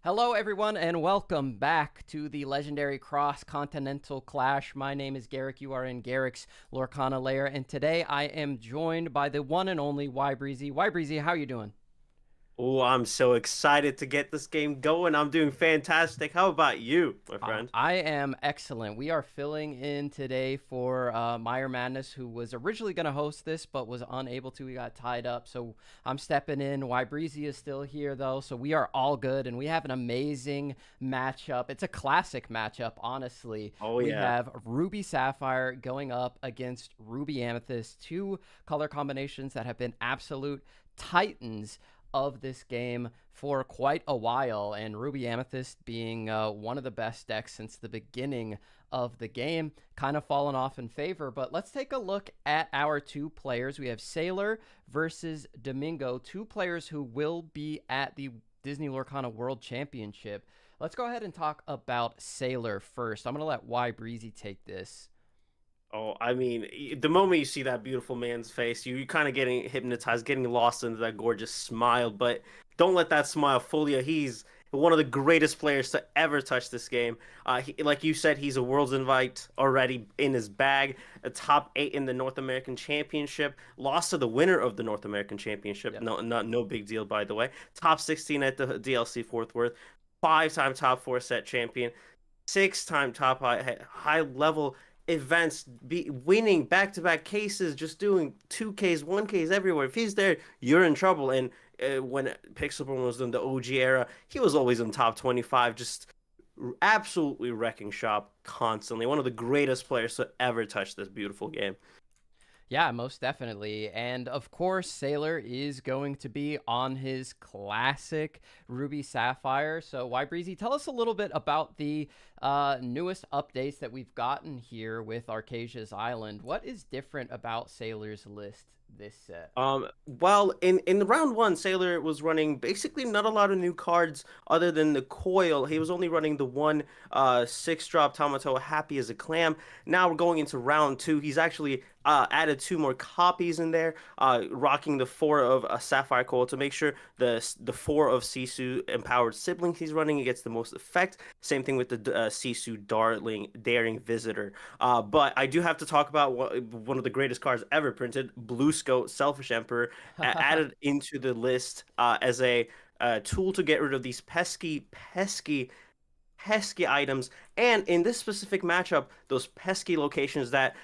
Hello, everyone, and welcome back to the Legendary Cross Continental Clash. My name is Garrick. You are in Garrick's Lorcana lair, and today I am joined by the one and only Y-Breezy. Y-Breezy, how you doing? Oh, I'm so excited to get this game going. I'm doing fantastic. How about you, my friend? I am excellent. We are filling in today for Meyer Madness, who was originally going to host this but was unable to. We got tied up, so I'm stepping in. Y-Breezy is still here, though, so we are all good, and we have an amazing matchup. It's a classic matchup, honestly. Oh We yeah. have Ruby Sapphire going up against Ruby Amethyst, two color combinations that have been absolute titans of this game for quite a while, and Ruby Amethyst being one of the best decks since the beginning of the game, kind of fallen off in favor. But let's take a look at our two players. We have s4iler versus Domingo, two players who will be at the Disney Lorcana World Championship. Let's go ahead and talk about s4iler first. I'm going to let Y-Breezy take this. Oh, I mean, the moment you see that beautiful man's face, you kind of getting hypnotized, getting lost into that gorgeous smile. But don't let that smile fool you. He's one of the greatest players to ever touch this game. Like you said, he's a world's invite already in his bag. A top 8 in the North American Championship. Lost to the winner of the North American Championship. Yep. No big deal, by the way. Top 16 at the DLC Fort Worth. 5-time top 4 set champion. 6-time top high level events, be winning back-to-back cases, just doing 2Ks, 1Ks everywhere. If he's there, you're in trouble. And when Pixelborn was in the OG era, he was always in top 25, just absolutely wrecking shop constantly. One of the greatest players to ever touch this beautiful game. Yeah, most definitely. And of course, s4iler is going to be on his classic Ruby Sapphire. So, Y-Breezy, tell us a little bit about the newest updates that we've gotten here with Arcasia's Island. What is different about s4iler's list this set? Well, in round one, s4iler was running basically not a lot of new cards other than the coil. He was only running the one 6-drop Tamato Happy as a Clam. Now we're going into round two. He's actually added 2 more copies in there, rocking the 4 of a Sapphire Coil to make sure the 4 of Sisu empowered siblings he's running gets the most effect. Same thing with the Sisu Daring Visitor. But I do have to talk about one of the greatest cards ever printed, Blue Scout Selfish Emperor, added into the list as a tool to get rid of these pesky items, and in this specific matchup, those pesky locations that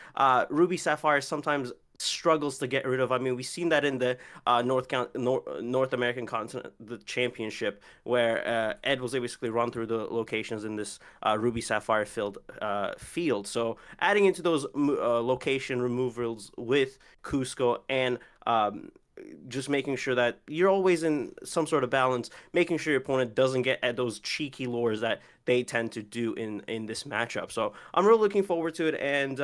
Ruby Sapphire sometimes struggles to get rid of. I mean, we've seen that in the North American continent, the championship, where Ed was able to basically run through the locations in this Ruby Sapphire filled field. So adding into those location removals with Cusco and just making sure that you're always in some sort of balance, making sure your opponent doesn't get at those cheeky lures that they tend to do in this matchup. So I'm really looking forward to it. And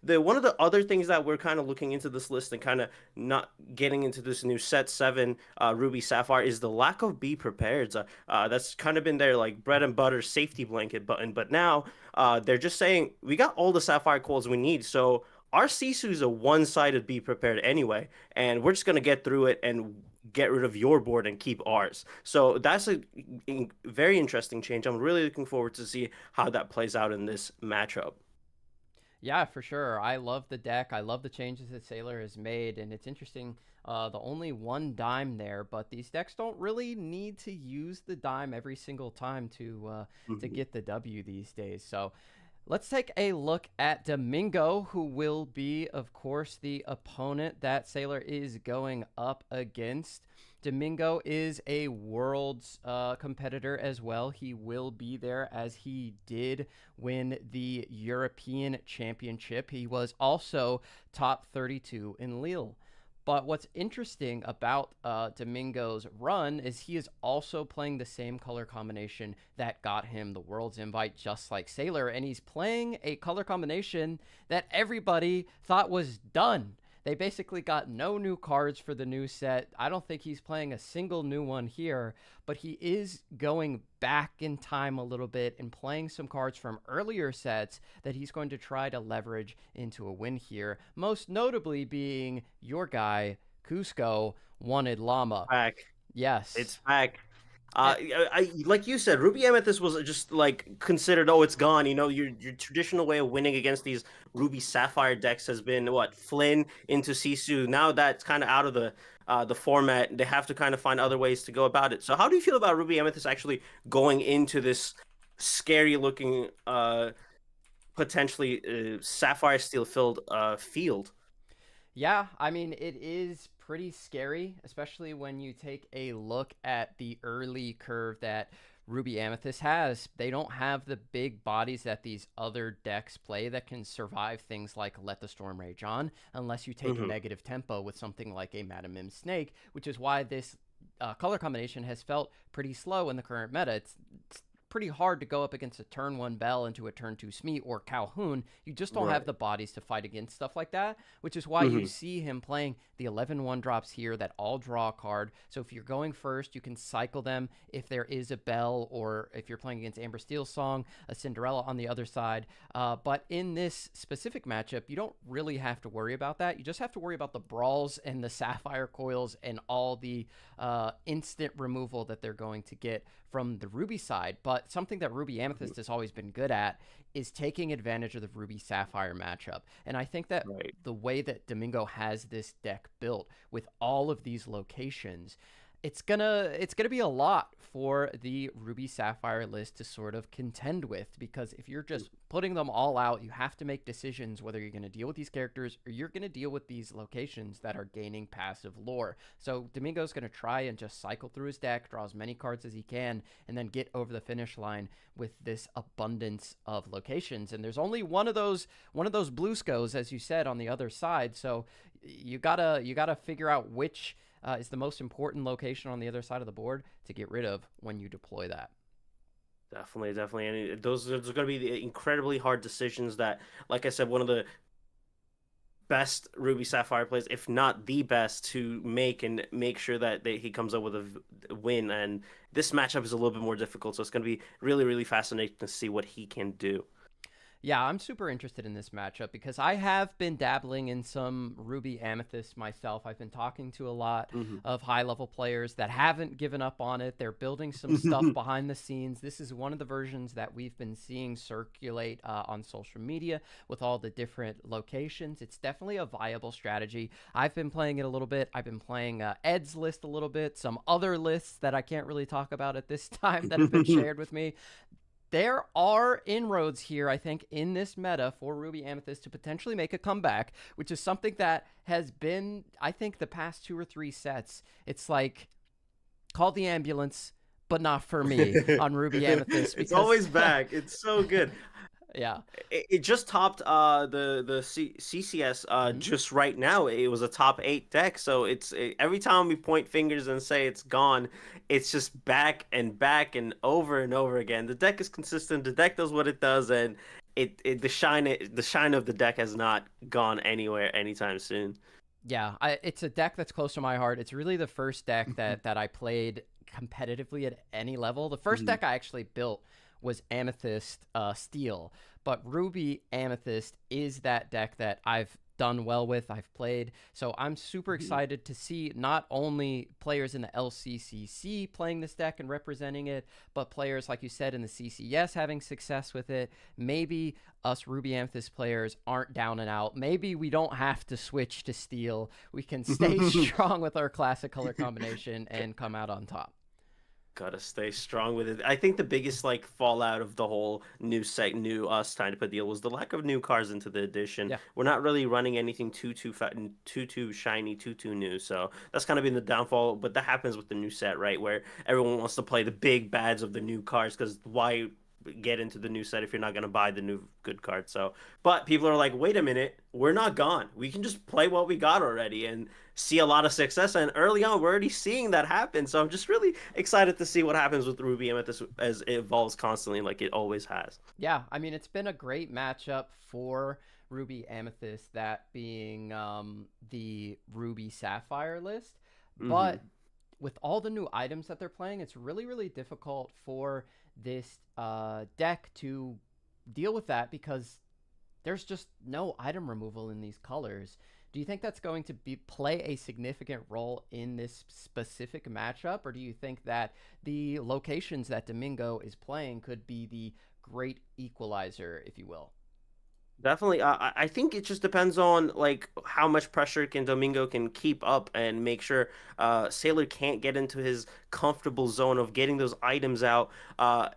the one of the other things that we're kind of looking into this list and kind of not getting into this new set 7 Ruby Sapphire is the lack of be prepared. That's kind of been their like bread and butter safety blanket button, but now they're just saying we got all the Sapphire calls we need. So our Sisu is a one-sided be prepared anyway, and we're just gonna get through it and get rid of your board and keep ours. So that's a very interesting change. I'm really looking forward to see how that plays out in this matchup. Yeah, for sure. I love the deck. I love the changes that s4iler has made, and it's interesting. The only one dime there, but these decks don't really need to use the dime every single time to Mhm. get the W these days. So let's take a look at Domingo, who will be, of course, the opponent that s4iler is going up against. Domingo is a world's competitor as well. He will be there as he did win the European Championship. He was also top 32 in Lille. But what's interesting about Domingo's run is he is also playing the same color combination that got him the World's Invite, just like s4iler, and he's playing a color combination that everybody thought was done. They basically got no new cards for the new set. I don't think he's playing a single new one here, but he is going back in time a little bit and playing some cards from earlier sets that he's going to try to leverage into a win here. Most notably being your guy, Cusco, Wanted Llama. Back. Yes. It's back. Like you said, Ruby Amethyst was just like considered, oh, it's gone. You know, your traditional way of winning against these Ruby Sapphire decks has been what, Flynn into Sisu. Now that's kind of out of the format. They have to kind of find other ways to go about it. So how do you feel about Ruby Amethyst actually going into this scary looking potentially sapphire steel filled field? Yeah, I mean, it is pretty scary, especially when you take a look at the early curve that Ruby Amethyst has. They don't have the big bodies that these other decks play that can survive things like Let the Storm Rage On, unless you take Hmm. negative tempo with something like a Madam Mim Snake, which is why this color combination has felt pretty slow in the current meta. It's pretty hard to go up against a turn 1 Bell into a turn 2 Smee or Calhoun. You just don't have Right. the bodies to fight against stuff like that, which is why you Hmm. see him playing the 11 1-drops here that all draw a card. So if you're going first, you can cycle them if there is a Bell, or if you're playing against Amber Steel's Song, a Cinderella on the other side. But in this specific matchup, you don't really have to worry about that. You just have to worry about the brawls and the Sapphire coils and all the instant removal that they're going to get from the Ruby side. But something that Ruby Amethyst has always been good at is taking advantage of the Ruby Sapphire matchup. And I think that Right. the way that Domingo has this deck built with all of these locations, it's gonna be a lot for the Ruby Sapphire list to sort of contend with, because if you're just putting them all out, you have to make decisions whether you're going to deal with these characters or you're going to deal with these locations that are gaining passive lore. So Domingo's going to try and just cycle through his deck, draw as many cards as he can, and then get over the finish line with this abundance of locations. And there's only one of those blue scos, as you said, on the other side. So you gotta figure out which is the most important location on the other side of the board to get rid of when you deploy that. Definitely, definitely, and those are going to be the incredibly hard decisions that, like I said, one of the best Ruby Sapphire plays, if not the best, to make and make sure that he comes up with a win. And this matchup is a little bit more difficult, so it's going to be really, really fascinating to see what he can do. Yeah, I'm super interested in this matchup because I have been dabbling in some Ruby Amethyst myself. I've been talking to a lot of high level players that haven't given up on it. They're building some stuff Hmm. behind the scenes. This is one of the versions that we've been seeing circulate on social media with all the different locations. It's definitely a viable strategy. I've been playing it a little bit. I've been playing Ed's list a little bit, some other lists that I can't really talk about at this time that have been shared with me. There are inroads here, I think, in this meta for Ruby Amethyst to potentially make a comeback, which is something that has been, I think, the past 2 or 3 sets. It's like, call the ambulance, but not for me on Ruby Amethyst, It's because, always back. It's so good. yeah. It just topped CCS Mhm. just right now. It was a top 8 deck, so every time we point fingers and say it's gone, it's just back and over again. The deck is consistent. The deck does what it does, and the shine of the deck has not gone anywhere anytime soon. Yeah, it's a deck that's close to my heart. It's really the first deck that I played competitively at any level. The first Mhm. deck I actually built was Amethyst Steel, but Ruby Amethyst is that deck that I've done well with, I've played. So I'm super Mhm. excited to see not only players in the LCCC playing this deck and representing it, but players, like you said, in the CCS having success with it. Maybe us Ruby Amethyst players aren't down and out. Maybe we don't have to switch to Steel. We can stay strong with our classic color combination and come out on top. Gotta stay strong with it. I think the biggest like fallout of the whole new us trying to put deal was the lack of new cars into the edition. Yeah. We're not really running anything too fat and too shiny, too new. So that's kind of been the downfall. But that happens with the new set, right? Where everyone wants to play the big bads of the new cars, because why get into the new set if you're not gonna buy the new good card? So, but people are like, wait a minute, we're not gone. We can just play what we got already and see a lot of success. And early on, we're already seeing that happen. So I'm just really excited to see what happens with Ruby Amethyst as it evolves constantly, like it always has. Yeah, I mean, it's been a great matchup for Ruby Amethyst, that being the Ruby Sapphire list. Hmm. But with all the new items that they're playing, it's really, really difficult for this deck to deal with that, because there's just no item removal in these colors Do you think that's going to play a significant role in this specific matchup, or do you think that the locations that Domingo is playing could be the great equalizer, if you will? Definitely. I think it just depends on like how much pressure can Domingo can keep up and make sure Sailor can't get into his comfortable zone of getting those items out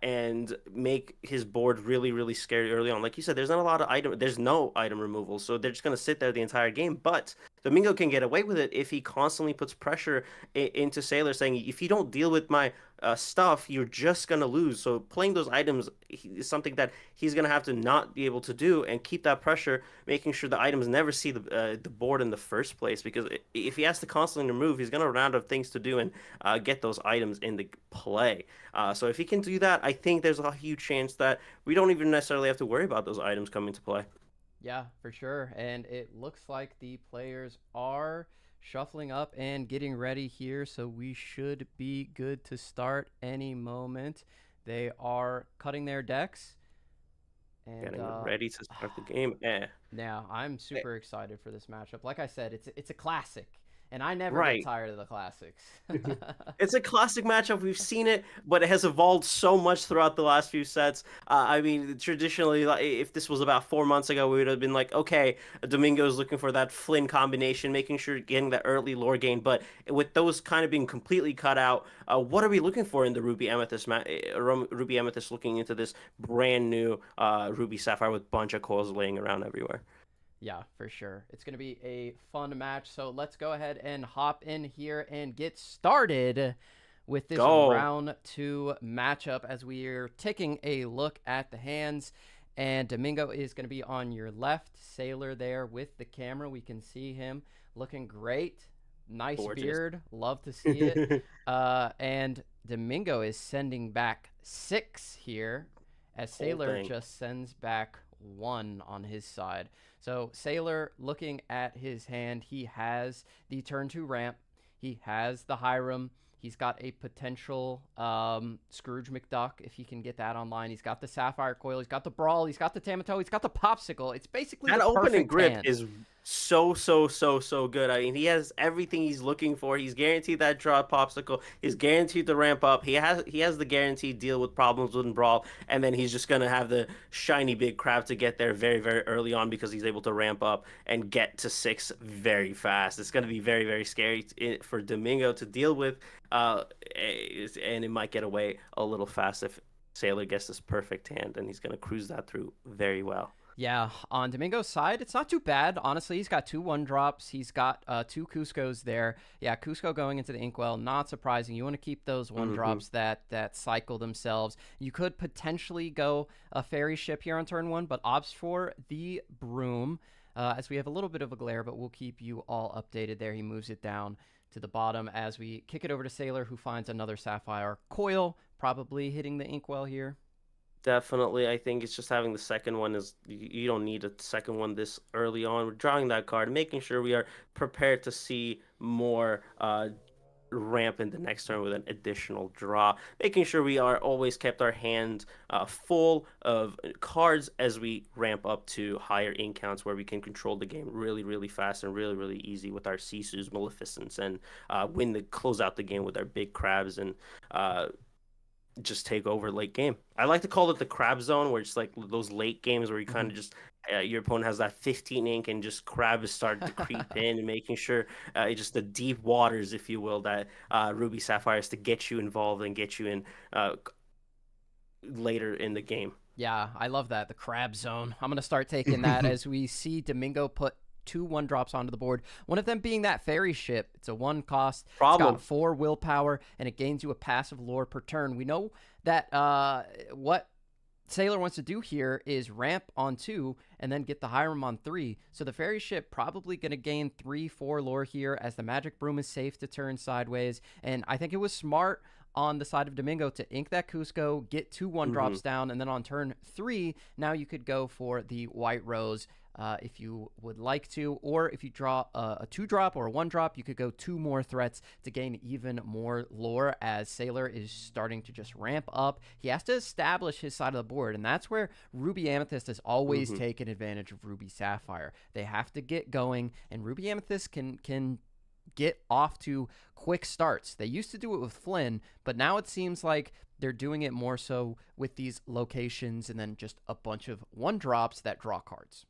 and make his board really, really scary early on. Like you said, there's no item removal, so they're just gonna sit there the entire game. But Domingo can get away with it if he constantly puts pressure into Sailor, saying, if you don't deal with my stuff, you're just gonna lose. So playing those items is something that he's gonna have to not be able to do, and keep that pressure, making sure the items never see the board in the first place. Because if he has to constantly remove, he's gonna run out of things to do and get those items into play. So if he can do that, I think there's a huge chance that we don't even necessarily have to worry about those items coming to play. Yeah, for sure. And it looks like the players are shuffling up and getting ready here, so we should be good to start any moment. They are cutting their decks. And, Getting ready to start the game. now I'm super excited for this matchup. Like I said, it's a classic, and I never Right. get tired of the classics. It's a classic matchup. We've seen it, but it has evolved so much throughout the last few sets. I mean, traditionally, like, if this was about 4 months ago, we would have been like, okay, Domingo's looking for that Flynn combination, making sure getting that early lore gain. But with those kind of being completely cut out, what are we looking for in the Ruby Amethyst Ruby Amethyst looking into this brand new Ruby Sapphire with a bunch of coils laying around everywhere? Yeah, for sure. It's going to be a fun match. So let's go ahead and hop in here and get started with this round 2 matchup as we are taking a look at the hands. And Domingo is going to be on your left. Sailor there with the camera. We can see him looking great. Nice beard. Love to see it. And Domingo is sending back 6 here, as Sailor just sends back 1 on his side. So Sailor, looking at his hand, he has the turn 2 ramp. He has the Hiram. He's got a potential Scrooge McDuck if he can get that online. He's got the Sapphire Coil. He's got the Brawl. He's got the Tamato. He's got the Popsicle. It's basically that the opening grip hand. is so good. I mean, he has everything he's looking for. He's guaranteed that draw Popsicle. He's guaranteed to ramp up. He has the guaranteed deal with problems with Brawl, and then he's just gonna have the shiny big crab to get there very, very early on because he's able to ramp up and get to 6 very fast. It's gonna be very, very scary for Domingo to deal with, and it might get away a little fast if Sailor gets this perfect hand, and he's gonna cruise that through very well. Yeah, on Domingo's side, it's not too bad. Honestly, he's got 2 1-drops. He's got 2 Cuscos there. Yeah, Cusco going into the Inkwell, not surprising. You want to keep those 1-drops that cycle themselves. You could potentially go a fairy ship here on turn 1, but opts for the Broom, as we have a little bit of a glare, but we'll keep you all updated there. He moves it down to the bottom as we kick it over to Sailor, who finds another Sapphire Coil, probably hitting the Inkwell here. Definitely. I think it's just having the second one is you don't need a second one this early on. We're drawing that card, making sure we are prepared to see more ramp in the next turn with an additional draw, making sure we are always kept our hand full of cards as we ramp up to higher ink counts where we can control the game really, really fast and really, really easy with our Sisus, Maleficents, and close out the game with our big crabs and just take over late game. I like to call it the crab zone, where it's like those late games where you kind of just your opponent has that 15 ink and just crab is starting to creep in and making sure just the deep waters, if you will, that Ruby Sapphire is to get you involved and get you in later in the game. Yeah, I love that, the crab zone. I'm gonna start taking that as we see Domingo put 2 1-drops onto the board. One of them being that fairy ship. It's a 1 cost. It's got 4 willpower, and it gains you a passive lore per turn. We know that what Sailor wants to do here is ramp on 2 and then get the Hiram on 3. So the fairy ship probably going to gain 3-4 lore here, as the magic broom is safe to turn sideways. And I think it was smart on the side of Domingo to ink that Cusco, get 2 1-drops down, and then on turn 3, now you could go for the white rose if you would like to. Or if you draw a 2-drop or a 1-drop, you could go 2 more threats to gain even more lore, as Sailor is starting to just ramp up. He has to establish his side of the board, and that's where Ruby Amethyst has always taken advantage of Ruby Sapphire. They have to get going, and Ruby Amethyst can get off to quick starts. They used to do it with Flynn, but now it seems like they're doing it more so with these locations and then just a bunch of 1-drops that draw cards.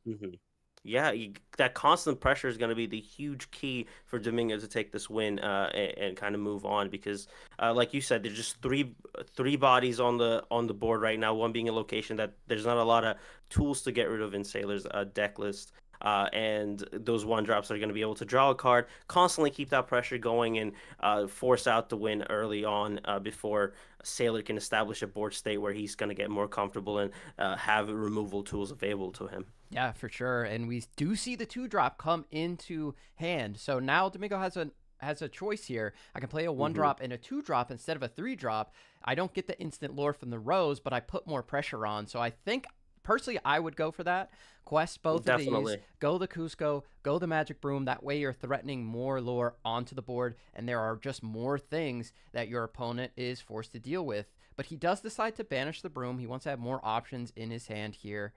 Yeah, that constant pressure is going to be the huge key for Domingo to take this win and kind of move on, because, like you said, there's just three bodies on the board right now. One being a location that there's not a lot of tools to get rid of in Sailor's deck list. And those 1-drops are going to be able to draw a card, constantly keep that pressure going, and force out the win early on before Sailor can establish a board state where he's going to get more comfortable and have removal tools available to him. Yeah, for sure. And we do see the 2-drop come into hand. So now Domingo has a choice here. I can play a 1-drop and a 2-drop instead of a 3-drop. I don't get the instant lore from the Rose, but I put more pressure on. So I think personally I would go for that. Quest both of these. Go the Cusco, go the Magic Broom. That way you're threatening more lore onto the board, and there are just more things that your opponent is forced to deal with. But he does decide to banish the Broom. He wants to have more options in his hand here,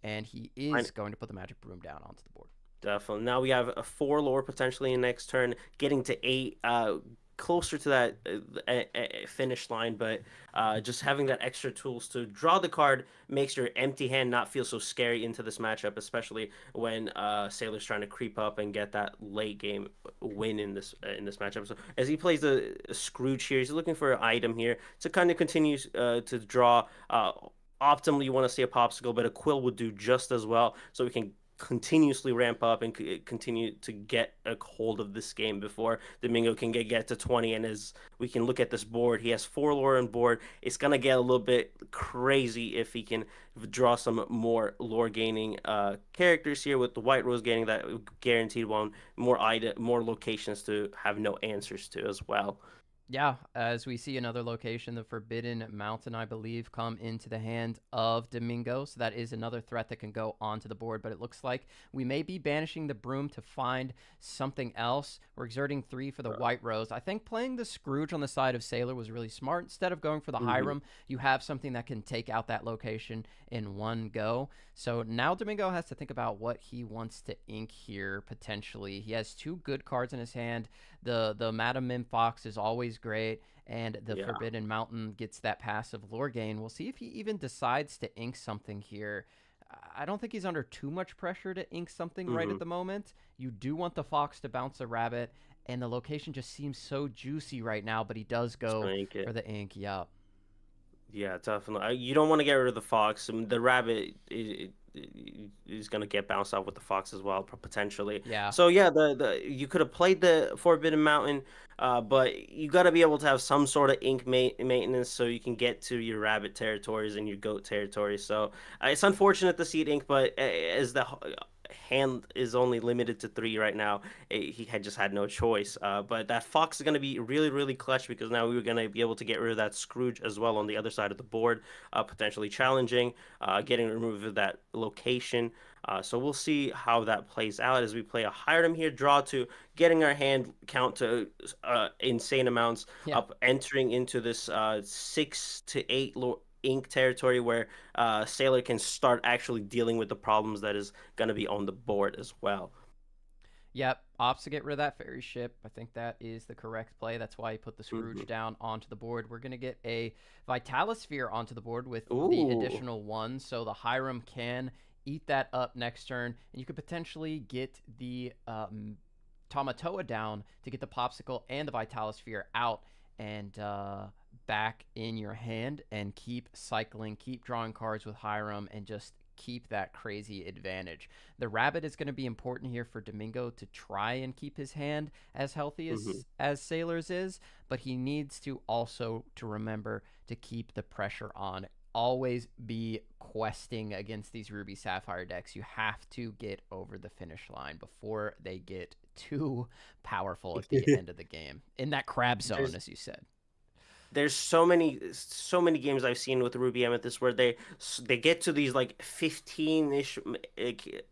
and he is going to put the Magic Broom down onto the board. Definitely. Now we have a 4 lore potentially in next turn, getting to 8, closer to that finish line, but just having that extra tools to draw the card makes your empty hand not feel so scary into this matchup, especially when Sailor's trying to creep up and get that late game win in this matchup. So as he plays the Scrooge here, he's looking for an item here to kind of continue to draw. Optimally, you want to see a Popsicle, but a Quill would do just as well, so we can continuously ramp up and continue to get a hold of this game before Domingo can get to 20. And as we can look at this board, he has 4 lore on board. It's gonna get a little bit crazy if he can draw some more lore gaining characters here, with the White Rose getting that guaranteed one, more locations to have no answers to as well. Yeah, as we see another location, the Forbidden Mountain, I believe, come into the hand of Domingo. So that is another threat that can go onto the board. But it looks like we may be banishing the Broom to find something else. We're exerting 3 for the White Rose. I think playing the Scrooge on the side of Sailor was really smart. Instead of going for the Hiram, you have something that can take out that location in one go. So now Domingo has to think about what he wants to ink here, potentially. He has 2 good cards in his hand. The Madam Mim Fox is always great, and the Forbidden Mountain gets that passive lore gain. We'll see if he even decides to ink something here. I don't think he's under too much pressure to ink something right at the moment. You do want the Fox to bounce a rabbit, and the location just seems so juicy right now, but he does go for the ink. Yeah, definitely. You don't want to get rid of the Fox. The rabbit is going to get bounced off with the Fox as well, potentially. Yeah. So yeah, you could have played the Forbidden Mountain, but you got to be able to have some sort of ink maintenance so you can get to your rabbit territories and your goat territories. So it's unfortunate to see it ink, but as the hand is only limited to 3 right now, he had just had no choice. But that Fox is going to be really, really clutch, because now we were going to be able to get rid of that Scrooge as well on the other side of the board, potentially challenging, getting removed of that location. So we'll see how that plays out as we play a Hiram here, draw 2, getting our hand count to insane amounts, up entering into this 6 to 8 ink territory where Sailor can start actually dealing with the problems that is going to be on the board as well. Yep, opts to get rid of that fairy ship. I think that is the correct play. That's why he put the Scrooge down onto the board. We're going to get a Vitalisphere onto the board with the additional 1, so the Hiram can eat that up next turn, and you could potentially get the Tamatoa down to get the Popsicle and the Vitalisphere out and back in your hand, and keep cycling, keep drawing cards with Hiram, and just keep that crazy advantage. The rabbit is going to be important here for Domingo to try and keep his hand as healthy as Sailor's is, but he needs to also to remember to keep the pressure on. Always be questing against these Ruby Sapphire decks. You have to get over the finish line before they get too powerful at the end of the game, in that crab zone, as you said. there's so many games I've seen with Ruby Amethyst where they get to these like 15-ish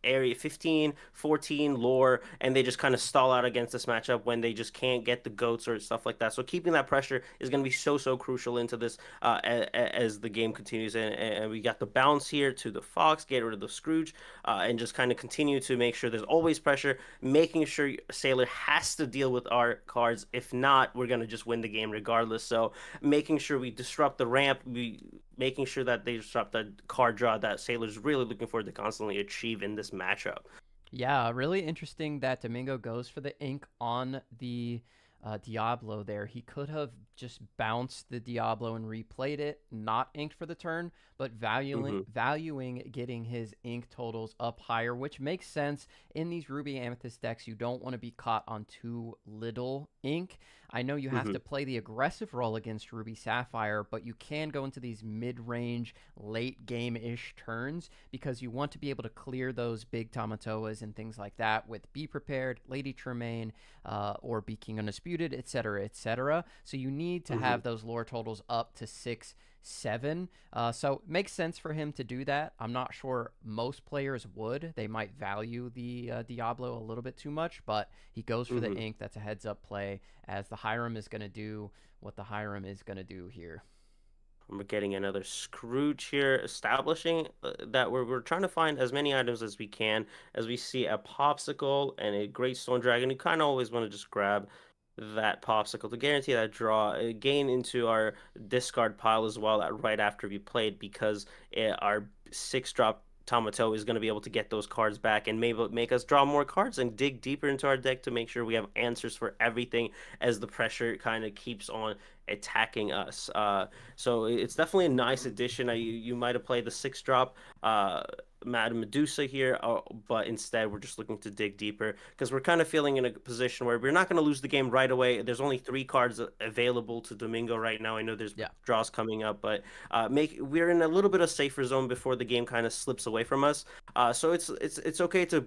area, 15, 14 lore, and they just kind of stall out against this matchup when they just can't get the goats or stuff like that. So keeping that pressure is going to be so crucial into this as the game continues. And we got the bounce here to the Fox, get rid of the Scrooge, and just kind of continue to make sure there's always pressure, making sure Sailor has to deal with our cards. If not, we're going to just win the game regardless. So making sure we disrupt the ramp, we making sure that they disrupt the card draw that Sailor's really looking forward to constantly achieve in this matchup. Yeah, really interesting that Domingo goes for the ink on the Diablo there. He could have just bounced the Diablo and replayed it, not inked for the turn, but Hmm. valuing getting his ink totals up higher, which makes sense. In these Ruby Amethyst decks, you don't want to be caught on too little ink. I know you have Hmm. to play the aggressive role against Ruby Sapphire, but you can go into these mid-range, late game-ish turns because you want to be able to clear those big Tamatoas and things like that with Be Prepared, Lady Tremaine, or Be King Undisputed, etc., etc. So you need to Hmm. have those lore totals up to 6, 7. So it makes sense for him to do that. I'm not sure most players would. They might value the Diablo a little bit too much, but he goes for the Hmm. ink. That's a heads up play as the Hiram is going to do what the Hiram is going to do here. We're getting another Scrooge here, establishing that we're trying to find as many items as we can. As we see a popsicle and a great stone dragon, you kind of always want to just grab that popsicle to guarantee that draw, gain into our discard pile as well right after we played, because our 6-drop Tamato is going to be able to get those cards back and maybe make us draw more cards and dig deeper into our deck to make sure we have answers for everything as the pressure kind of keeps on attacking us. So it's definitely a nice addition. You might have played the 6-drop Madame Medusa here, but instead we're just looking to dig deeper because we're kind of feeling in a position where we're not going to lose the game right away. There's only 3 cards available to Domingo right now. I know there's Yeah. draws coming up, but we're in a little bit of safer zone before the game kind of slips away from us. So it's okay to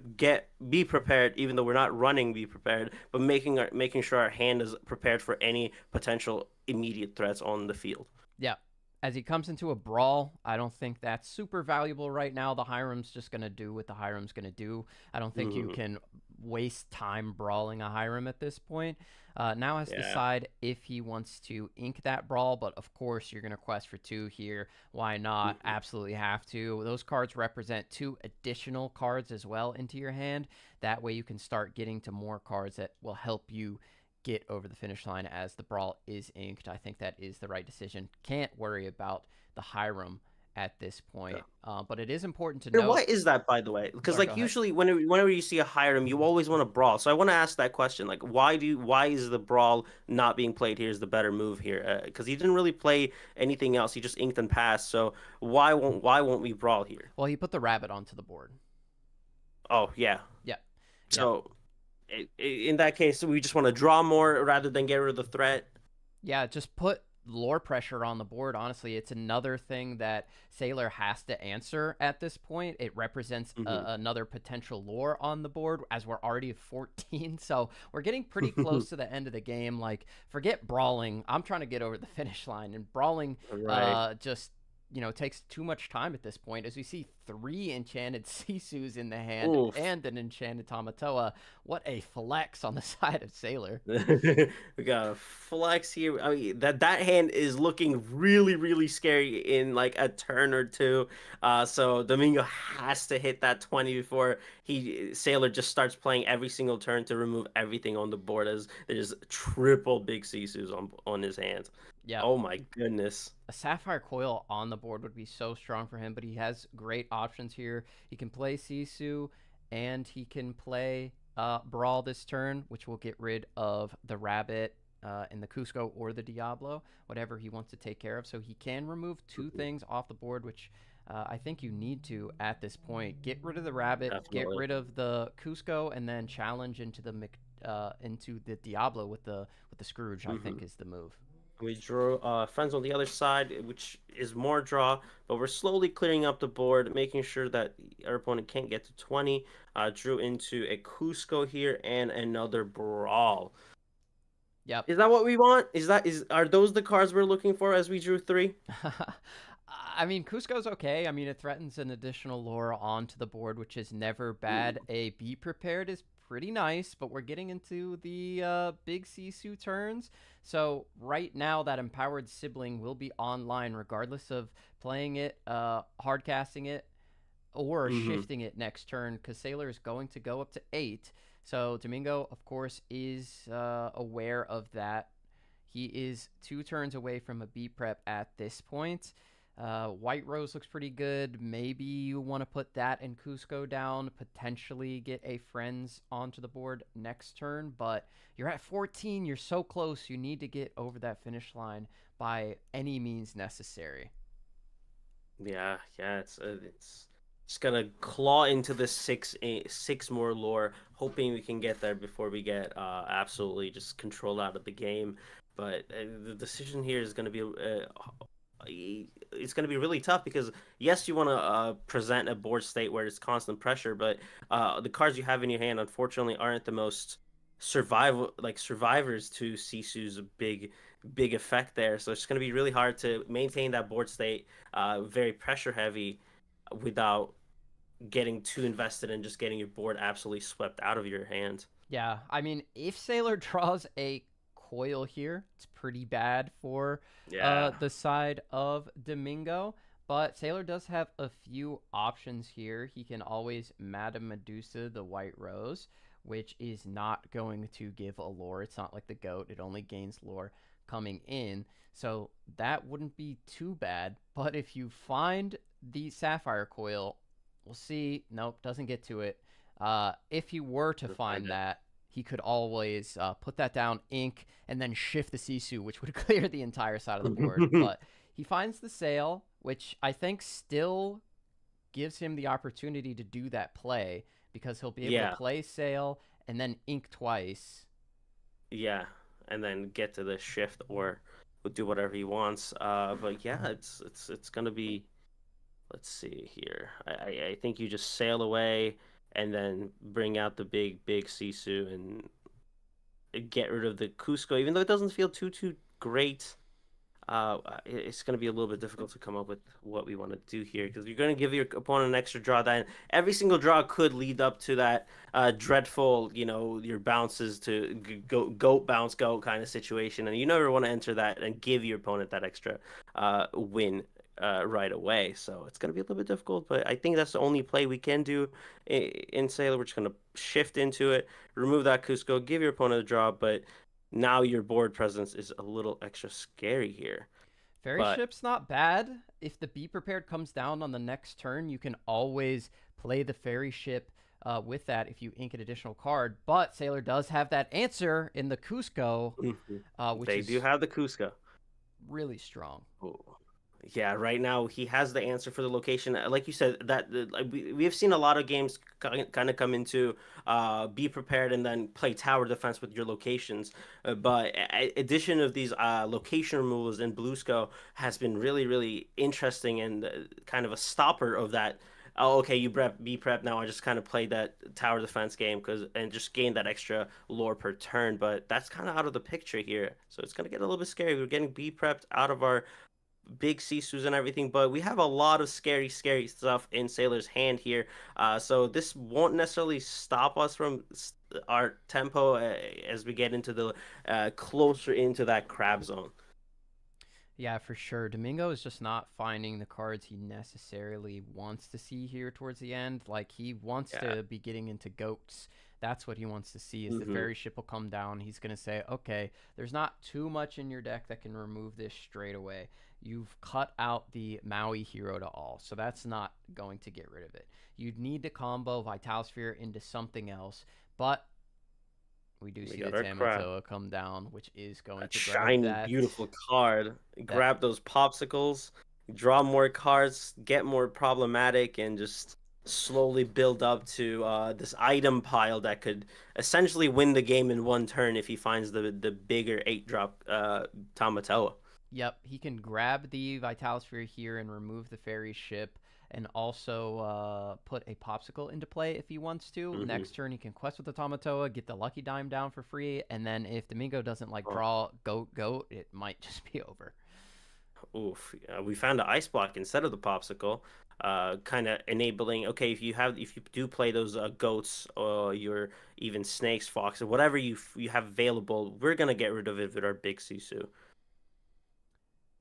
be prepared, even though we're not running be prepared, but making sure our hand is prepared for any potential immediate threats on the field. Yeah. As he comes into a brawl, I don't think that's super valuable right now. The Hiram's just going to do what the Hiram's going to do. I don't think you Hmm. can waste time brawling a Hiram at this point. Now has to Yeah. decide if he wants to ink that brawl, but of course you're going to quest for 2 here. Why not? Hmm. Absolutely have to. Those cards represent 2 additional cards as well into your hand. That way you can start getting to more cards that will help you get over the finish line as the brawl is inked. I think that is the right decision. Can't worry about the Hiram at this point. But it is important to And why note. is that, by the way? Because Sorry, go like ahead. usually whenever you see a Hiram, you always want to brawl. So I want to ask that question: like, why is the brawl not being played here? Is the better move here? Because he didn't really play anything else. He just inked and passed. So why won't we brawl here? Well, he put the rabbit onto the board. Oh yeah. Yeah. Yeah. So in that case, we just want to draw more rather than get rid of the threat. Yeah, just put lore pressure on the board. Honestly, it's another thing that Sailor has to answer at this point. It represents Hmm. another potential lore on the board as we're already at 14. So we're getting pretty close to the end of the game. Like, forget brawling. I'm trying to get over the finish line, and brawling Right. just takes too much time at this point. As we see 3 enchanted Sisus in the hand Oof. and an enchanted Tamatoa. What a flex on the side of Sailor. We got a flex here. I mean, that hand is looking really scary in like a turn or two. So Domingo has to hit that 20 before he Sailor just starts playing every single turn to remove everything on the board as there's triple big Sisus on his hands. Yeah, Oh my goodness. a Sapphire Coil on the board would be so strong for him, but he has great options here. He can play Sisu, and he can play Brawl this turn, which will get rid of the Rabbit in the Cusco or the Diablo, whatever he wants to take care of. So he can remove 2 Mhm. things off the board, which I think you need to at this point. Get rid of the Rabbit, get Definitely. rid of the Cusco, and then challenge into the Diablo with the Scrooge. I Hmm. think is the move. We drew friends on the other side, which is more draw, but we're slowly clearing up the board, making sure that our opponent can't get to 20. Drew into a Cusco here and another Brawl. Yep. Is that what we want? Are those the cards we're looking for as we drew 3? I mean, Cusco's okay. I mean, it threatens an additional lore onto the board, which is never bad. A Be Prepared is pretty nice, but we're getting into the big Sisu turns. So right now, that Empowered Sibling will be online regardless of playing it, hardcasting it, or Mm-hmm. shifting it next turn, because Sailor is going to go up to 8. So Domingo, of course, is aware of that. He is 2 turns away from a B prep at this point. White Rose looks pretty good. Maybe you want to put that and Cusco down, potentially get a Friends onto the board next turn, but you're at 14. You're so close. You need to get over that finish line by any means necessary. Yeah, it's just gonna claw into the 6 more lore, hoping we can get there before we get absolutely just controlled out of the game. But the decision here is gonna be it's going to be really tough because yes, you want to present a board state where it's constant pressure, but the cards you have in your hand unfortunately aren't the most survivors to Sisu's big effect there. So it's going to be really hard to maintain that board state, very pressure heavy, without getting too invested and just getting your board absolutely swept out of your hand. Yeah, I mean, if Sailor draws a coil here, it's pretty bad for Yeah. the side of Domingo. But Sailor does have a few options here. He can always Madame Medusa the White Rose, which is not going to give a lore. It's not like the goat. It only gains lore coming in. So that wouldn't be too bad. But if you find the Sapphire coil, we'll see. Nope, doesn't get to it. If he were to find that, he could always put that down, ink, and then shift the Sisu, which would clear the entire side of the board. But he finds the sail, which I think still gives him the opportunity to do that play, because he'll be able to play sail and then ink twice. Yeah, and then get to the shift or do whatever he wants. But yeah, it's gonna be. Let's see here. I think you just sail away and then bring out the big Sisu and get rid of the Cusco, even though it doesn't feel too great. It's going to be a little bit difficult to come up with what we want to do here, because you're going to give your opponent an extra draw. That every single draw could lead up to that dreadful, your bounces to goat bounce goat kind of situation, and you never want to enter that and give your opponent that extra win right away. So it's going to be a little bit difficult, but I think that's the only play we can do in Sailor. We're just going to shift into it, remove that Cusco, give your opponent a draw, but now your board presence is a little extra scary here. Fairy Ship's not bad. If the Be Prepared comes down on the next turn, you can always play the Fairy Ship with that if you ink an additional card. But Sailor does have that answer in the Cusco, which they do have the Cusco. Really strong. Ooh. Yeah, right now he has the answer for the location. Like you said, that we have seen a lot of games kind of come into be prepared and then play tower defense with your locations. But addition of these location removals in Bluesco has been really interesting and kind of a stopper of that. Oh, okay, you be prep now. I just kind of played that tower defense game and just gained that extra lore per turn. But that's kind of out of the picture here, so it's gonna get a little bit scary. We're getting be prepped out of our big Sisus and everything, but we have a lot of scary stuff in Sailor's hand here. So this won't necessarily stop us from our tempo as we get into the closer into that crab zone. Yeah, for sure. Domingo is just not finding the cards he necessarily wants to see here towards the end. Like, he wants to be getting into goats. That's what he wants to see, is the Fairy Ship will come down. He's going to say, okay, there's not too much in your deck that can remove this straight away. You've cut out the Maui Hero to all, so that's not going to get rid of it. You'd need to combo Vital Sphere into something else, but we do see the Tamatoa come down, which is going to grab shiny, that beautiful card. Grab those popsicles, draw more cards, get more problematic, and just slowly build up to this item pile that could essentially win the game in one turn if he finds the bigger 8-drop Tamatoa. Yep, he can grab the Vital Sphere here and remove the Fairy Ship, and also put a popsicle into play if he wants to. Hmm. Next turn, he can quest with the Tamatoa, get the lucky dime down for free, and then if Domingo doesn't like Oh, draw goat, it might just be over. oof. We found the ice block instead of the popsicle, kind of enabling. Okay, if you do play those goats or your even snakes, foxes, whatever you have available, we're gonna get rid of it with our big Sisu,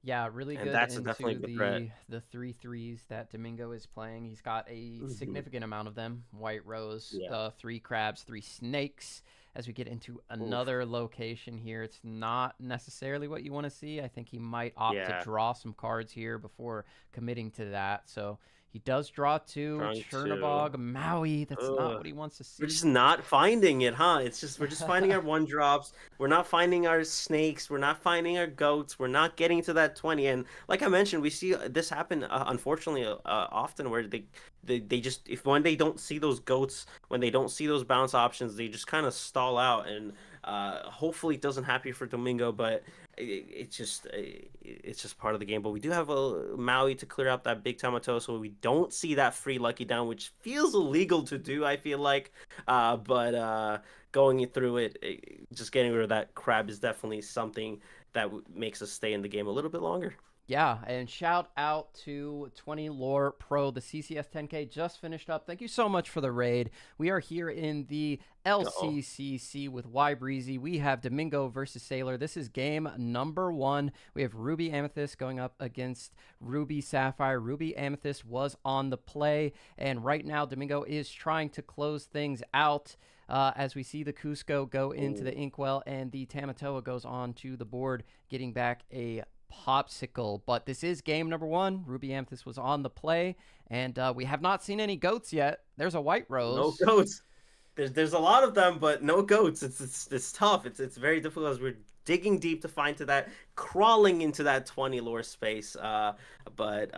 Yeah, really and good that's definitely into a good threat. the 3/3s that Domingo is playing. He's got a Hmm. significant amount of them. White rose, Yeah. 3 crabs, 3 snakes. As we get into Oof. another location here, it's not necessarily what you want to see. I think he might opt to Yeah. draw some cards here before committing to that. So he does draw two. Trying to. Chernobog, Maui. That's not Ugh. what he wants to We're see. just not finding it, huh? It's just we're just finding our one drops. We're not finding our snakes. We're not finding our goats. We're not getting to that 20. And like I mentioned, we see this happen unfortunately often where they just if when they don't see those goats, when they don't see those bounce options, they just kind of stall out. And hopefully it doesn't happen for Domingo, but it's just part of the game. But we do have a Maui to clear up that big Tamato, so we don't see that free lucky down, which feels illegal to do. I feel like, but going through it, just getting rid of that crab is definitely something that makes us stay in the game a little bit longer. Yeah, and shout out to 20 Lore Pro. The CCS 10K just finished up. Thank you so much for the raid. We are here in the Uh-oh. LCCC with Y Breezy. We have Domingo versus S4iler. This is game number 1. We have Ruby Amethyst going up against Ruby Sapphire. Ruby Amethyst was on the play, and right now Domingo is trying to close things out. As we see the Cusco go into the Inkwell, and the Tamatoa goes on to the board, getting back a popsicle. But this is game number 1. Ruby Amethyst was on the play, and we have not seen any goats yet. There's a white No rose. goats. There's a lot of them, but no goats. It's tough. It's very difficult as we're digging deep to find to that, crawling into that 20 lore space. But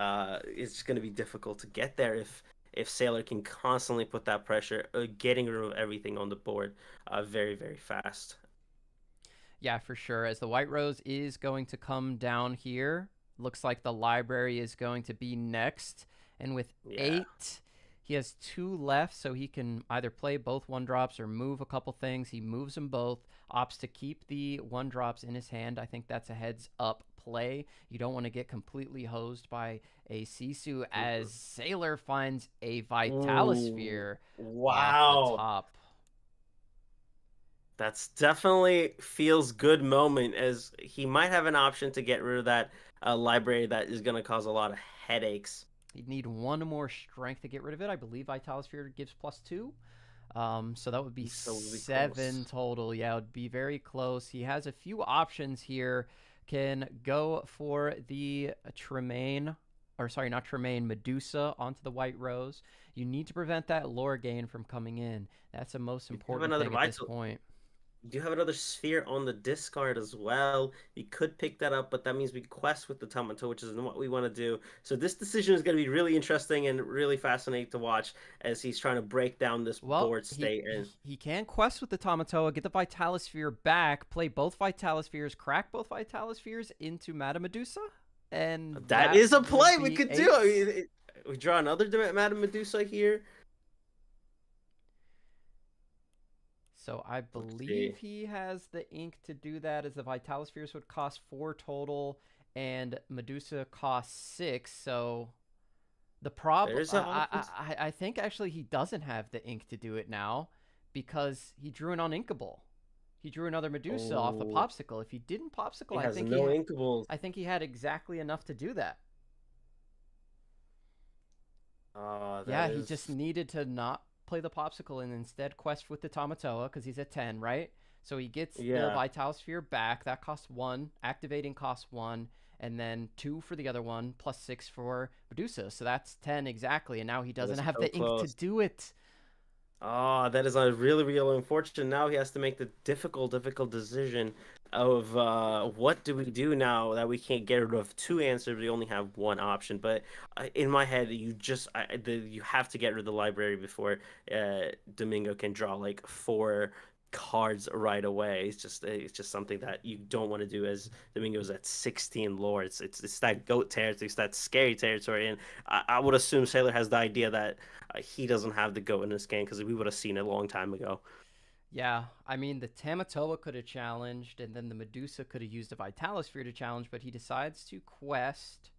it's going to be difficult to get there if S4iler can constantly put that pressure, getting rid of everything on the board, very very fast. Yeah, for sure. As the white rose is going to come down here, looks like the library is going to be next. And with Yeah. 8, he has 2 left, so he can either play both 1-drops or move a couple things. He moves them both, opts to keep the 1-drops in his hand. I think that's a heads-up play. You don't want to get completely hosed by a Sisu, as S4iler finds a Ooh, Vitalisphere off the wow. top. That's definitely feels good moment as he might have an option to get rid of that library that is going to cause a lot of headaches. You'd need 1 more strength to get rid of it. I believe Vitalisphere gives +2. So that would be So really 7 close. total. Yeah, it would be very close. He has a few options here. Can go for the Tremaine, or sorry, not Tremaine, Medusa onto the White Rose. You need to prevent that lore gain from coming in. That's the most We do have important another thing at this vital. point. We do have another sphere on the discard as well. We could pick that up, but that means we quest with the Tomato, which isn't what we want to do. So this decision is going to be really interesting and really fascinating to watch as he's trying to break down this Well, board he, state. he, And he can quest with the Tamatoa, get the Vitalisphere back, play both Vitalispheres, crack both Vitalispheres into Madame Medusa, and that that is a would play we be could do. 8. I mean, we draw another Madame Medusa here. So I Let's see. believe he has the ink to do that, as the Vitalispheres would cost 4 total, and Medusa costs 6. So the problem, There's an option. I think actually he doesn't have the ink to do it now, because he drew an uninkable. He drew another Medusa off the Oh, popsicle. If he didn't popsicle, he has no inkables. I think he had exactly enough to do that. That Yeah, he just is. needed to not play the popsicle and instead quest with the Tamatoa, because he's at 10, right? So he gets the Yeah, Vital Sphere back. That costs 1. Activating costs 1. And then 2 for the other one, plus 6 for Medusa. So that's 10 exactly. And now he that doesn't is have so the ink to close. do it. That is a really, really unfortunate. Now he has to make the difficult decision of what do we do now that we can't get rid of two answers. We only have one option. But in my head, you have to get rid of the library before Domingo can draw like 4 cards right away. It's just something that you don't want to do as Domingo's at 16 lore. It's that goat territory, it's that scary territory, and I would assume Sailor has the idea that he doesn't have the goat in this game because we would have seen it a long time ago. Yeah, I mean, the Tamatoa could have challenged, and then the Medusa could have used a Vitalosphere to challenge, but he decides to quest.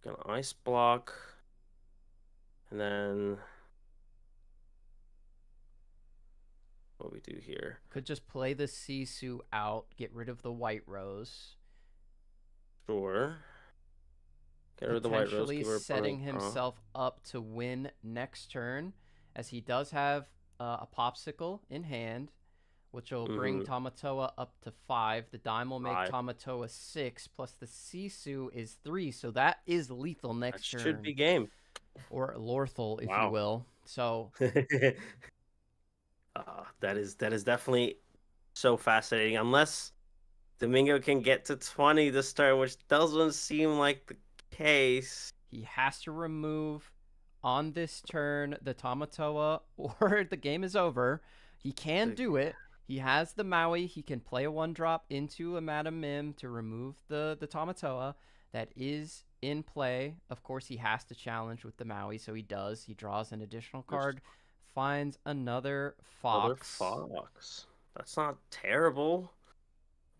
Gonna ice block, and then what we do here? Could just play the Sisu out, get rid of the White Rose. Sure. Get rid of the White Rose. Potentially setting himself up to win next turn, as he does have a Popsicle in hand, which will bring Tamatoa up to 5. The Dime will make Tamatoa 6, plus the Sisu is 3, so that is lethal next turn. Should be game. Or Lorthal, if you will. So that is definitely so fascinating. Unless Domingo can get to 20 this turn, which doesn't seem like the case. He has to remove on this turn the Tamatoa, or the game is over. He can do it. He has the Maui. He can play a 1-drop into a Madam Mim to remove the Tamatoa. That is in play. Of course, he has to challenge with the Maui, so he does. He draws an additional card, finds another Fox. Another Fox. That's not terrible.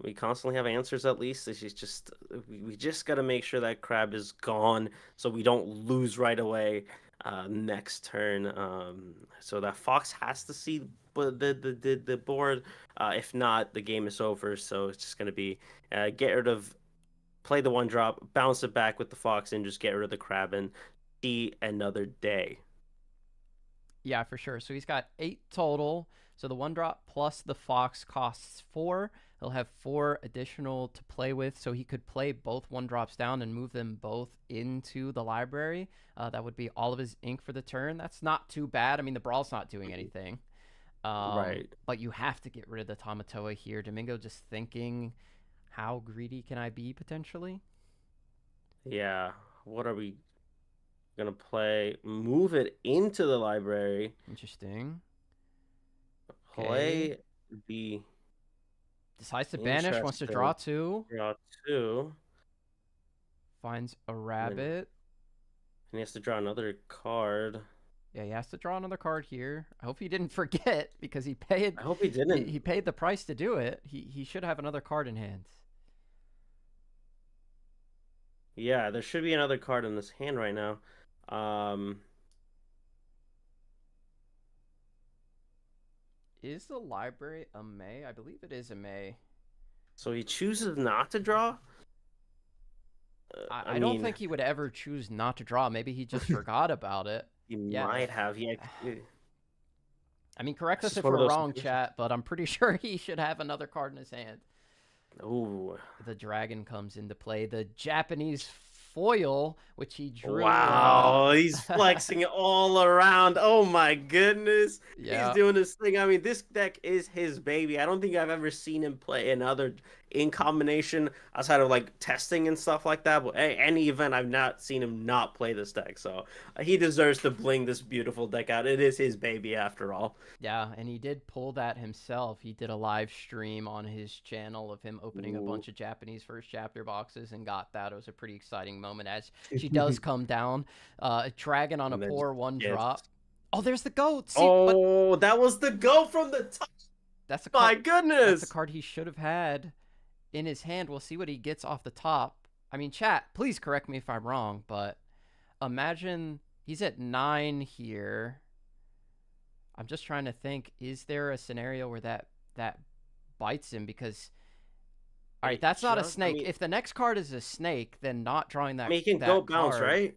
We constantly have answers at least. It's just we just got to make sure that crab is gone so we don't lose right away next turn. So that Fox has to see the board. If not, the game is over. So it's just going to be get rid of, play the 1-drop, bounce it back with the Fox, and just get rid of the crab and see another day. Yeah, for sure. So he's got 8 total. So the 1-drop plus the Fox costs 4. He'll have 4 additional to play with, so he could play both 1-drops down and move them both into the library. That would be all of his ink for the turn. That's not too bad. I mean, the Brawl's not doing anything. Right. But you have to get rid of the Tamatoa here. Domingo just thinking, how greedy can I be, potentially? Yeah. What are we going to play? Move it into the library. Interesting. Play the... Decides to banish, wants to draw 2. Draw 2. Finds a rabbit. And he has to draw another card. Yeah, he has to draw another card here. I hope he didn't forget, because he paid... I hope he didn't. He paid the price to do it. He should have another card in hand. Yeah, there should be another card in this hand right now. Is the library a May? I believe it is a May. So he chooses not to draw? I don't think he would ever choose not to draw. Maybe he just forgot about it. He might have. I mean, correct us if we're wrong, chat, but I'm pretty sure he should have another card in his hand. Ooh. The dragon comes into play. The Japanese foil, which he drew. Wow, he's flexing all around. Oh my goodness. Yeah. He's doing this thing. I mean, this deck is his baby. I don't think I've ever seen him play another in combination outside of like testing and stuff like that. But any event, I've not seen him not play this deck. So he deserves to bling this beautiful deck out. It is his baby after all. Yeah, and he did pull that himself. He did a live stream on his channel of him opening a bunch of Japanese first chapter boxes and got that. It was a pretty exciting moment as she does come down. Dragon on a poor 1-drop. Oh, there's the goat. See, that was the goat from the top. That's a my goodness. That's a card he should have had in his hand. We'll see what he gets off the top. I mean, chat, please correct me if I'm wrong, but imagine he's at 9 here. I'm just trying to think, is there a scenario where that bites him? Because, all right, that's not a snake. I mean, if the next card is a snake, then not drawing that. I mean, he can goat bounce, right?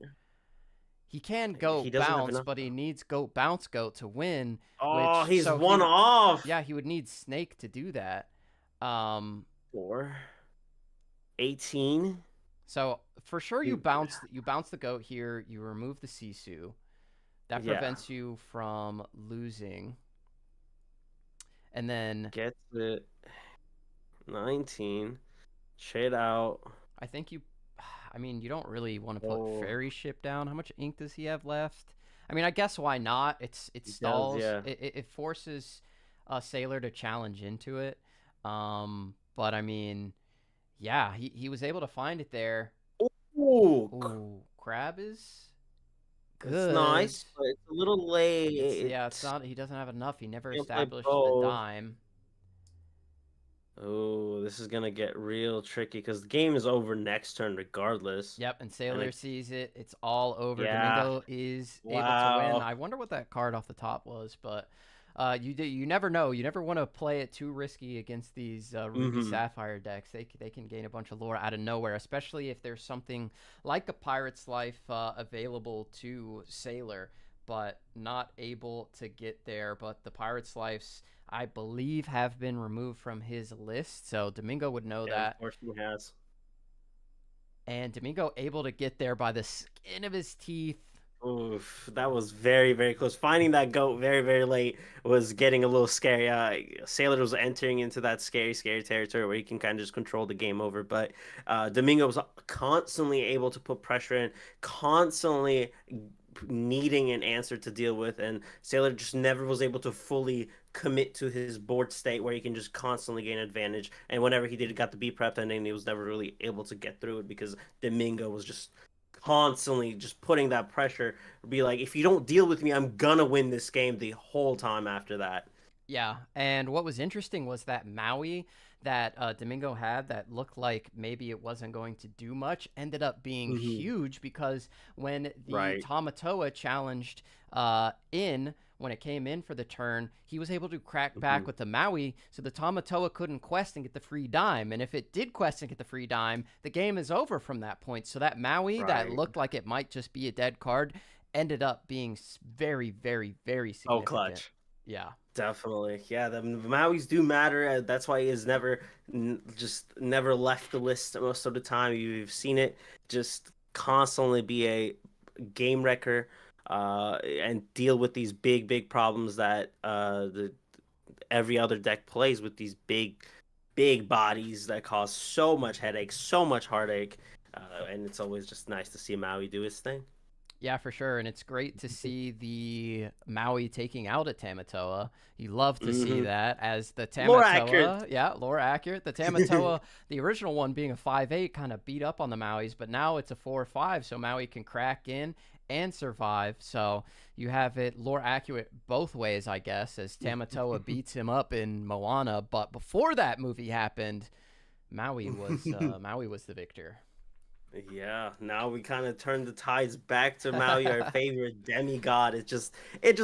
He can goat bounce, but he needs goat bounce goat to win. Oh, he's one off. Yeah, he would need snake to do that. 4, 18. So for sure, you bounce the goat here. You remove the Sisu. That prevents you from losing. And then gets it 19. Shade out. I mean, you don't really want to put Fairy Ship down. How much ink does he have left? I mean, I guess why not? It stalls. Does, yeah. It forces Sailor to challenge into it. But I mean, yeah, he was able to find it there. Ooh, Ooh, Crab is it's good. nice, but it's a little late. It's not. He doesn't have enough. He never Can't play established the both. dime. Oh, this is gonna get real tricky because the game is over next turn regardless. Yep, and And Sailor sees it. It's all over. yeah, Domingo is able to win. wow. I wonder what that card off the top was, but you never know. You never want to play it too risky against these Ruby Mm-hmm. Sapphire decks. They can gain a bunch of lore out of nowhere, especially if there's something like a Pirate's Life available to Sailor, but not able to get there. But the Pirate's Lives, I believe, have been removed from his list, so Domingo would know Yeah, that. unfortunately has. And Domingo able to get there by the skin of his teeth. Oof, that was very, very close. Finding that goat very, very late was getting a little scary. Sailor was entering into that scary, scary territory where he can kind of just control the game over. But Domingo was constantly able to put pressure in, constantly needing an answer to deal with, and Sailor just never was able to fully commit to his board state where he can just constantly gain advantage. And whenever he did got the B prep ending, he was never really able to get through it because Domingo was just constantly just putting that pressure, be like, if you don't deal with me, I'm gonna win this game the whole time after that. Yeah, and what was interesting was that Maui that Domingo had that looked like maybe it wasn't going to do much ended up being Mm-hmm. huge because when the Right. Tamatoa challenged when it came in for the turn, he was able to crack Mm-hmm. back with the Maui, so the Tamatoa couldn't quest and get the free dime. And if it did quest and get the free dime, the game is over from that point. So that Maui that Right. looked like it might just be a dead card ended up being very, very, very Oh, significant. clutch. Yeah. Definitely. Yeah, the Mauis do matter. That's why he has never just never left the list most of the time. You've seen it just constantly be a game wrecker and deal with these big, big problems that the every other deck plays with these big, big bodies that cause so much headache, so much heartache. And it's always just nice to see Maui do his thing. Yeah, for sure. And it's great to see the Maui taking out a Tamatoa. You love to see Mm-hmm. that as the More accurate. Tamatoa, yeah, lore accurate. The Tamatoa, the original one being a 5/8, kind of beat up on the Mauis, but now it's a 4/5, so Maui can crack in and survive. So you have it lore accurate both ways, I guess, as Tamatoa beats him up in Moana. But before that movie happened, Maui was the victor. Yeah, now we kind of turn the tides back to Maui, our favorite demigod. It just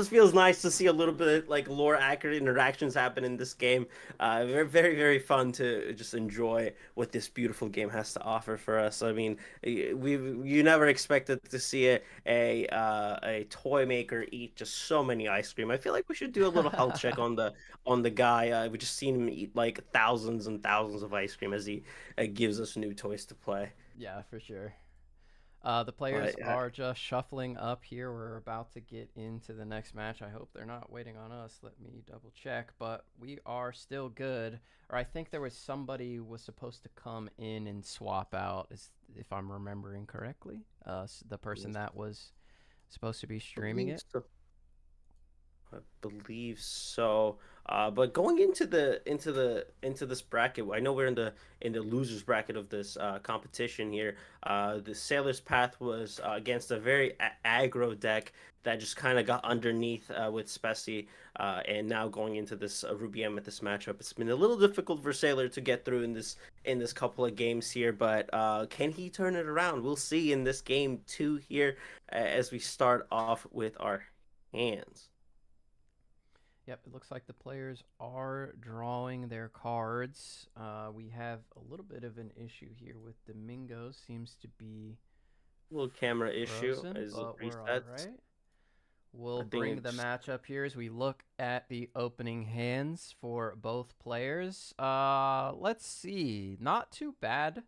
feels nice to see a little bit of, like lore accurate interactions happen in this game. Very, very, very fun to just enjoy what this beautiful game has to offer for us. I mean, you never expected to see a toy maker eat just so many ice cream. I feel like we should do a little health check on the guy. We just seen him eat like thousands and thousands of ice cream as he gives us new toys to play. Yeah, for sure. The players But are just shuffling up here. We're about to get into the next match. I hope they're not waiting on us. Let me double check, but we are still good. Or I think there was somebody was supposed to come in and swap out, if I'm remembering correctly. The person that was supposed to be streaming believe it. so. I believe so. But going into this bracket, I know we're in the losers bracket of this competition here. The Sailor's Path was against a very aggro deck that just kind of got underneath with Speci, and now going into this Ruby Amethyst matchup, it's been a little difficult for Sailor to get through in this couple of games here. But can he turn it around? We'll see in this game two here as we start off with our hands. Yep, it looks like the players are drawing their cards. We have a little bit of an issue here with Domingo. Seems to be Little camera issue frozen, is but we're all resets. right. We'll I think bring the it's matchup here as we look at the opening hands for both players. Let's see. Not too bad.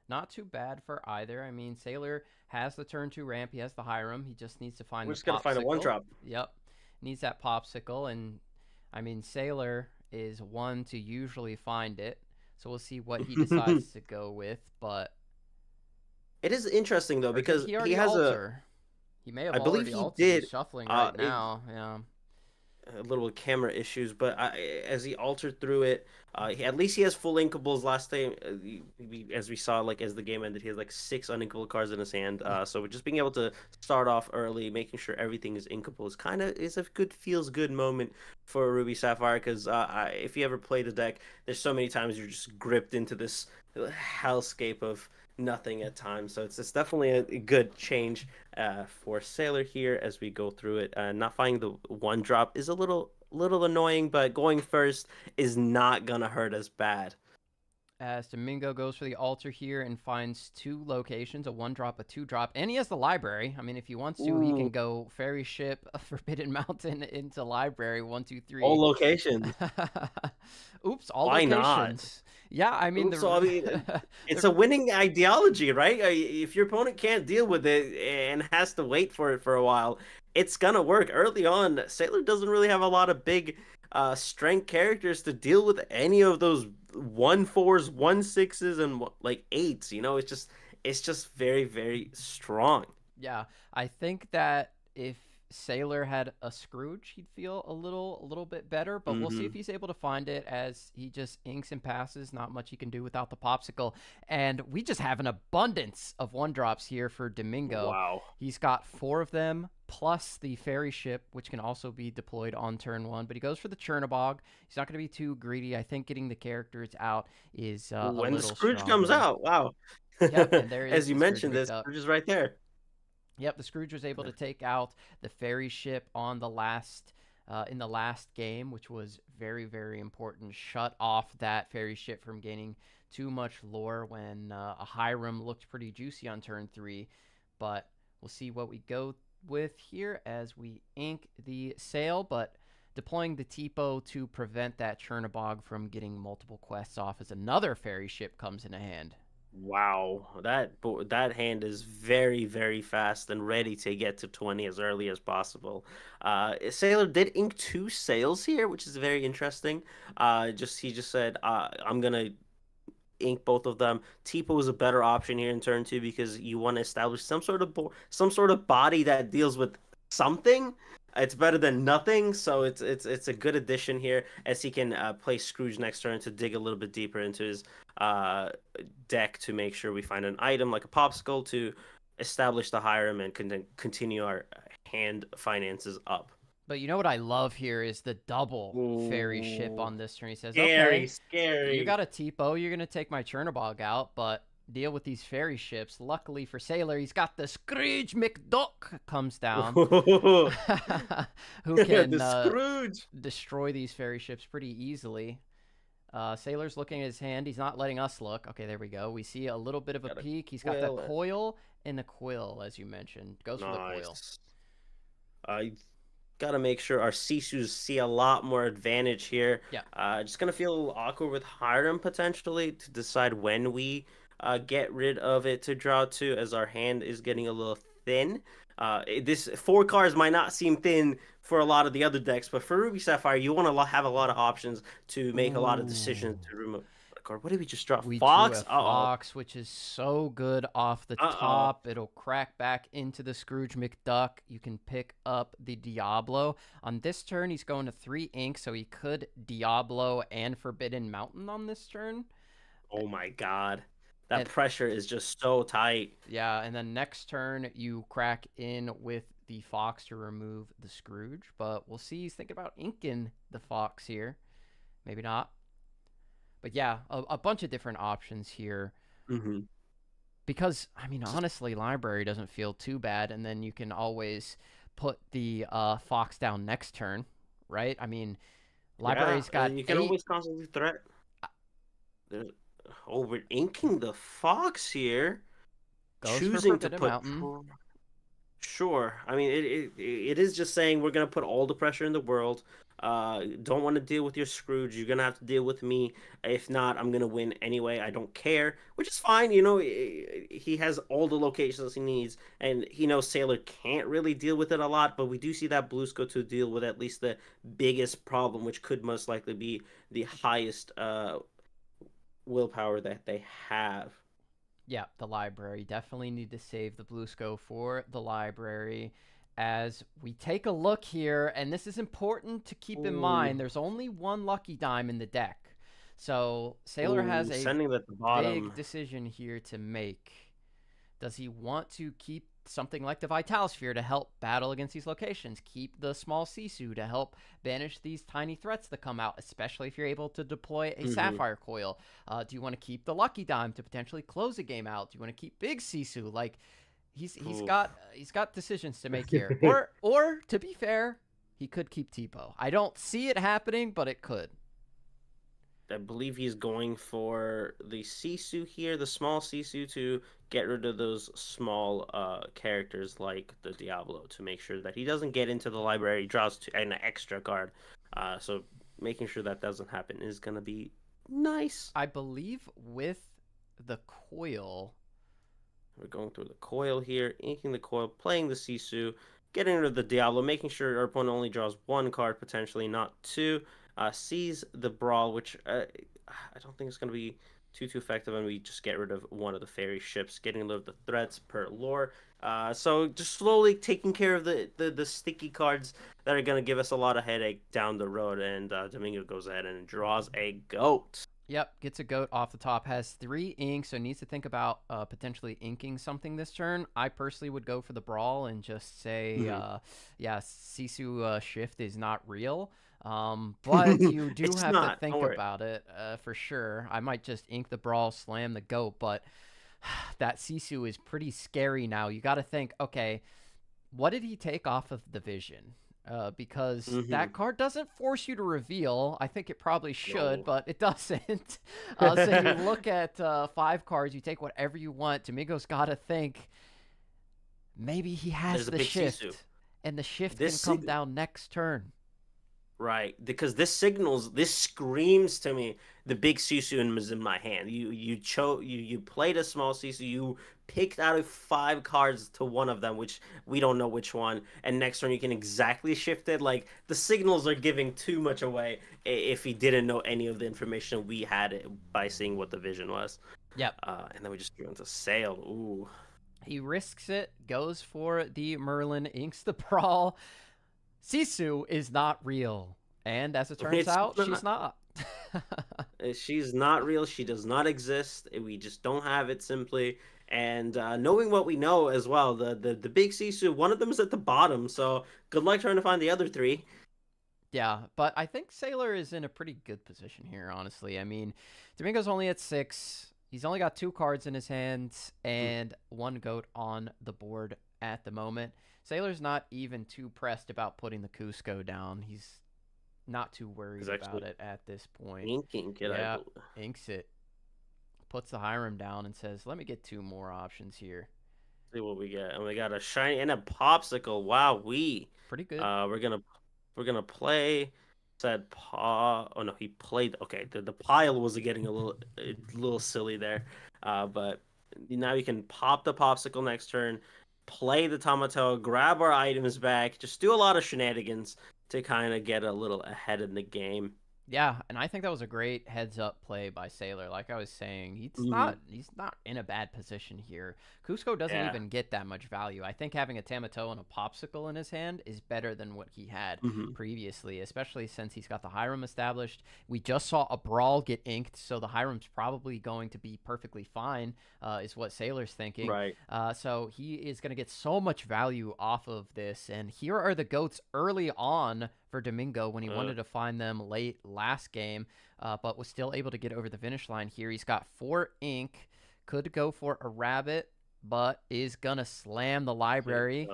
Not too bad for either. I mean, Sailor has the turn 2 ramp. He has the Hiram. He just needs to find we're the just gonna find a one popsicle. drop. Yep. Needs that popsicle. And, I mean, Sailor is one to usually find it. So we'll see what he decides to go with. But It is interesting though or did because he he already has a. alter? He may have I believe already he altered. did. He's shuffling right It, now. Yeah. a little camera issues, but as he altered through it, at least he has full inkables. Last time, as we saw, like as the game ended, he has like 6 uninkable cards in his hand. So just being able to start off early, making sure everything is inkable, is a good feels good moment for Ruby Sapphire. Because if you ever play the deck, there's so many times you're just gripped into this hellscape of nothing at times. So it's definitely a good change for Sailor here as we go through it. Not finding the 1-drop is a little annoying, but going first is not gonna hurt us bad. As Domingo goes for the altar here and finds 2 locations, a 1-drop, a 2-drop, and he has the library. I mean, if he wants to, he can Ooh, go Fairy Ship, Forbidden Mountain into library, 1, 2, all 3. locations. Oops, all Why not? locations. Yeah, I mean, Oops, so I mean, it's a the winning ideology, right? If your opponent can't deal with it and has to wait for it for a while, it's gonna work. Early on, Sailor doesn't really have a lot of big strength characters to deal with any of those 1/4s, 1/6s, and like 8s. It's just very, very strong. Yeah, I think that if Sailor had a Scrooge, he'd feel a little bit better, but we'll see if Hmm. he's able to find it as he just inks and passes. Not much he can do without the popsicle. And we just have an abundance of 1-drops here for Domingo. Wow. He's got 4 of them, plus the Fairy Ship, which can also be deployed on turn 1. But he goes for the Chernabog. He's not going to be too greedy. I think getting the characters out is a When the little Scrooge comes stronger. out, wow. Yep, and there is As you the Scrooge mentioned, this McDuck. Scrooge is right there. Yep, the Scrooge was able to take out the Fairy Ship on the last in the last game, which was very, very important. Shut off that Fairy Ship from gaining too much lore when a Hiram looked pretty juicy on turn 3. But we'll see what we go with here as we ink the sail, but deploying the Tipo to prevent that Chernabog from getting multiple quests off as another Fairy Ship comes into hand. Wow, that hand is very, very fast and ready to get to 20 as early as possible. Sailor did ink 2 sails here, which is very interesting. He just said, I'm gonna ink both of them. Tipo is a better option here in turn 2 because you want to establish some sort of body that deals with something. It's better than nothing, so it's a good addition here as he can play Scrooge next turn to dig a little bit deeper into his uh, deck to make sure we find an item like a popsicle to establish the Hiram and continue our hand finances up. But you know what I love here is the double Fairy Ship Ooh, on this turn. He says, scary, okay, you scary. got a Tipo, you're going to take my Chernabog out, but deal with these Fairy Ships. Luckily for Sailor, he's got the Scrooge McDuck comes down, who can The Scrooge. destroy these Fairy Ships pretty easily. Sailor's looking at his hand. He's not letting us look. Okay, there we go. We see a little bit of a Got a peek. He's got the quill. coil and the quill, as you mentioned. Goes for the coil. Nice. I gotta make sure our Sisus see a lot more advantage here. Yeah. Just gonna feel a little awkward with Hiram potentially to decide when we get rid of it to draw 2, as our hand is getting a little thin. This 4 cards might not seem thin for a lot of the other decks, but for Ruby Sapphire, you want to have a lot of options to make a lot of decisions Ooh. to remove a card. What did we just draw? We drew a Fox? Uh-oh. fox, which is so good off the Uh-oh. top. It'll crack back into the Scrooge McDuck. You can pick up the Diablo. On this turn, he's going to 3 ink, so he could Diablo and Forbidden Mountain on this turn. Oh my God. That And pressure is just so tight. yeah, and then next turn, you crack in with the fox to remove the Scrooge. But we'll see. He's thinking about inking the fox here. Maybe not. But yeah, a bunch of different options here. Hmm. Because, I mean, honestly, library doesn't feel too bad, and then you can always put the fox down next turn, right? I mean, Yeah, library's got and you can 8. always constantly threat. There's, oh, we're inking the fox here, Goes for choosing to Forbidden put. Mountain. Sure. I mean, it is just saying we're gonna put all the pressure in the world. Don't want to deal with your Scrooge. You're gonna have to deal with me. If not, I'm gonna win anyway. I don't care, which is fine. He has all the locations he needs, and he knows Sailor can't really deal with it a lot. But we do see that Bluesco to deal with at least the biggest problem, which could most likely be the highest willpower that they have. Yeah, the library. Definitely need to save the Blue Scope for the library. as we take a look here, and this is important to keep in mind. There's only one lucky dime in the deck. So Sailor has a sending at the bottom. big decision here to make. Does he want to keep something like the Vital Sphere to help battle against these locations? Keep the small Sisu to help banish these tiny threats that come out, especially if you're able to deploy a Sapphire Coil? Do you want to keep the Lucky Dime to potentially close a game out? Do you want to keep Big Sisu? Like, he's got decisions to make here. Or to be fair, he could keep Tipo. I don't see it happening, but it could. I believe he's going for the Sisu here, the small Sisu, to get rid of those small characters like the Diablo, to make sure that he doesn't get into the library, draws an extra card. So making sure that doesn't happen is going to be nice. I believe with the coil, we're going through the coil here, inking the coil, playing the Sisu, getting rid of the Diablo, making sure our opponent only draws one card, potentially, not two. Sees the Brawl, which I don't think is going to be too effective, and we just get rid of one of the fairy ships, getting rid of the threats per lore. So just slowly taking care of the sticky cards that are going to give us a lot of headache down the road, and Domingo goes ahead and draws a goat. Yep, gets a goat off the top, has 3 inks, so needs to think about potentially inking something this turn. I personally would go for the Brawl and just say, yeah, Sisu Shift is not real. But you do have to think about it for sure. I might just ink the Brawl, slam the goat, but that Sisu is pretty scary now. You got to think, okay, what did he take off of the Vision? Because that card doesn't force you to reveal. I think it probably should, but it doesn't. So you look at 5 cards, you take whatever you want. Domingo's got to think, maybe he has the shift, and the shift can come down next turn. Right, because this screams to me the big Sisu was in my hand. You played a small Sisu, you picked out of 5 cards to one of them, which we don't know which one, and next turn you can exactly shift it. Like, the signals are giving too much away if he didn't know any of the information we had by seeing what the Vision was. Yep. And then we just threw into Sail. Ooh. He risks it, goes for the Merlin, inks the Brawl. Sisu is not real, and as it turns out, she's not. She's not real. She does not exist. We just don't have it, simply. And knowing what we know as well, the big Sisu, one of them is at the bottom, so good luck trying to find the other 3. Yeah, but I think Sailor is in a pretty good position here, honestly. I mean, Domingo's only at 6. He's only got 2 cards in his hand and 1 goat on the board at the moment. Sailor's not even too pressed about putting the Cusco down. He's not too worried about it at this point. Inking it. Yeah, inks it. Puts the Hiram down and says, let me get 2 more options here. See what we get. And we got a shiny and a popsicle. Wow, pretty good. We're gonna play said paw. Oh no, he played. Okay, the pile was getting a little silly there. But now you can pop the popsicle next turn, play the Tomato, grab our items back, just do a lot of shenanigans to kind of get a little ahead in the game. Yeah, and I think that was a great heads-up play by Sailor. Like I was saying, he's not in a bad position here. Cusco doesn't even get that much value. I think having a Tamato and a Popsicle in his hand is better than what he had previously, especially since he's got the Hiram established. We just saw a Brawl get inked, so the Hiram's probably going to be perfectly fine, is what Sailor's thinking. Right. So he is going to get so much value off of this, and here are the goats early on for Domingo when he wanted to find them late last game, but was still able to get over the finish line here. He's got 4 ink, could go for a rabbit, but is gonna slam the library.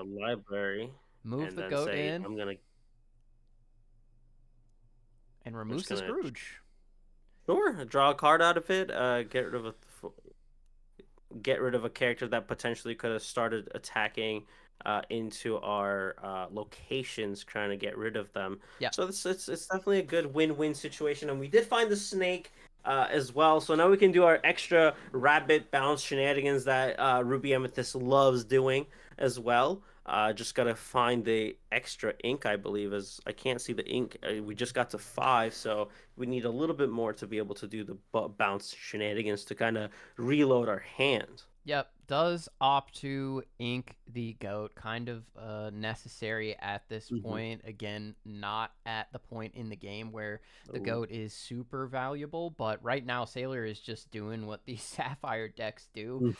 Move the goat in. I'm gonna and removes the Scrooge. Sure, draw a card out of it. Get rid of a character that potentially could have started attacking into our locations, trying to get rid of them. Yeah. So it's definitely a good win-win situation, and we did find the snake as well. So now we can do our extra rabbit bounce shenanigans that Ruby Amethyst loves doing as well. Just gotta find the extra ink, I believe. As I can't see the ink, we just got to 5, so we need a little bit more to be able to do the bounce shenanigans to kind of reload our hand. Yep, does opt to ink the goat, kind of necessary at this Hmm. point. Again, not at the point in the game where the Oh. goat is super valuable, but right now Sailor is just doing what these Sapphire decks do,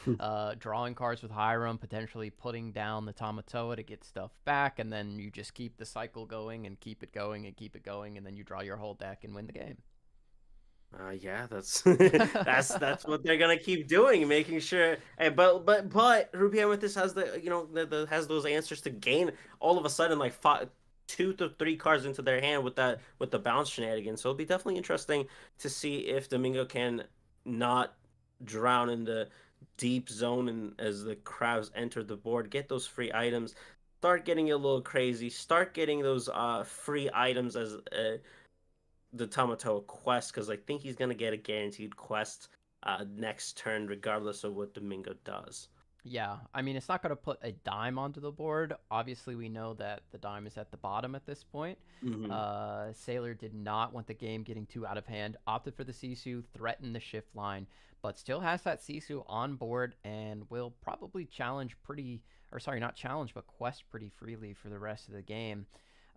drawing cards with Hiram, potentially putting down the Tamatoa to get stuff back, and then you just keep the cycle going and keep it going and keep it going, and then you draw your whole deck and win the game. Yeah, that's that's what they're gonna keep doing, making sure. But Ruby Amethyst has the has those answers to gain all of a sudden like 2 to 3 cards into their hand with the bounce shenanigans. So it'll be definitely interesting to see if Domingo can not drown in the deep zone and as the crabs enter the board, get those free items, start getting a little crazy, start getting those free items as the Tamatoa quest because I think he's gonna get a guaranteed quest next turn, regardless of what Domingo does. Yeah, I mean, it's not going to put a dime onto the board. Obviously, we know that the dime is at the bottom at this point. Hmm. Sailor did not want the game getting too out of hand, opted for the Sisu, threatened the shift line, but still has that Sisu on board and will probably challenge pretty, or sorry, not challenge, but quest pretty freely for the rest of the game.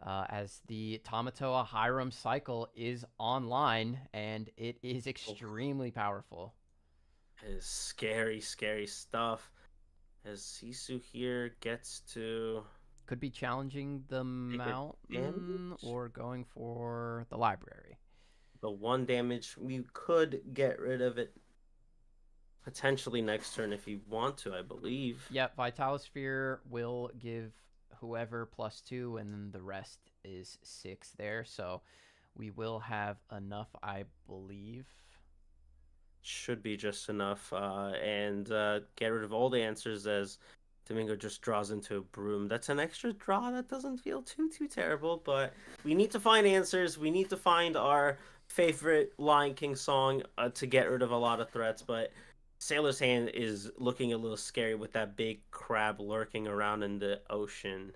As the Tamatoa Hiram cycle is online and it is Oh, extremely powerful. is scary, scary stuff. As Sisu here gets to Could be challenging the take a mountain damage, or going for the library. the 1 damage, we could get rid of it potentially next turn if you want to, I believe. Yep, Vitalosphere will give whoever +2, and then the rest is 6 there. So we will have enough, I believe. Should be just enough, and get rid of all the answers as Domingo just draws into a broom. That's an extra draw that doesn't feel too terrible, but we need to find answers. We need to find our favorite Lion King song to get rid of a lot of threats, but Sailor's Hand is looking a little scary with that big crab lurking around in the ocean.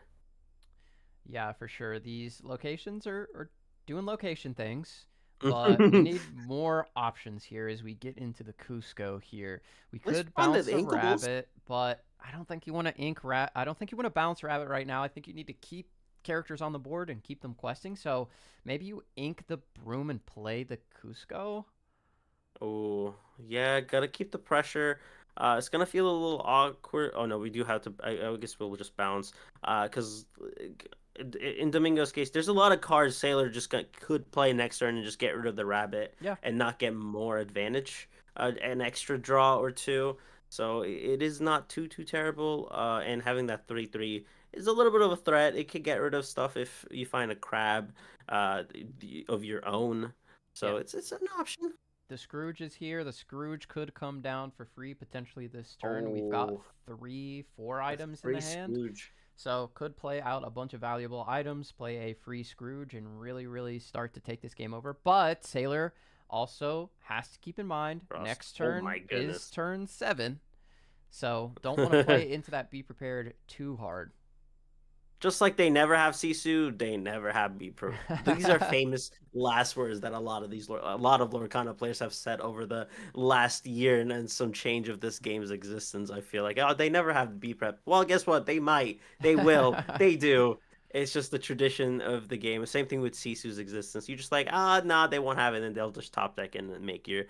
Yeah, for sure. These locations are doing location things, but we need more options here as we get into the Cusco here. We Let's could find the bounce a Inkables. rabbit, but I don't think you want to ink rat. I don't think you want to bounce rabbit right now. I think you need to keep characters on the board and keep them questing. So maybe you ink the broom and play the Cusco. Oh, yeah, gotta keep the pressure. It's gonna feel a little awkward. Oh no, we do have to. I guess we'll just bounce. Because in Domingo's case, there's a lot of cards Sailor just could play next turn and just get rid of the rabbit Yeah, and not get more advantage, an extra draw or two. So it is not too terrible. And having that 3/3 is a little bit of a threat. It could get rid of stuff if you find a crab, of your own. yeah. So it's an option. The Scrooge is here. The Scrooge could come down for free potentially this turn. We've got Oh, 4 the items in free the hand. Scrooge. So could play out a bunch of valuable items, play a free Scrooge, and really start to take this game over. But Sailor also has to keep in mind Frost. next Oh turn my is goodness. turn 7. So don't want to play into that be prepared too hard. Just like they never have Sisu, they never have Beeper. These are famous last words that a lot of Lorcana players have said over the last year and then some change of this game's existence. I feel like, oh, they never have B prep. Well, guess what? They might, they will, they do. It's just the tradition of the game. Same thing with Sisu's existence. You just like, nah, they won't have it, and they'll just top deck and make your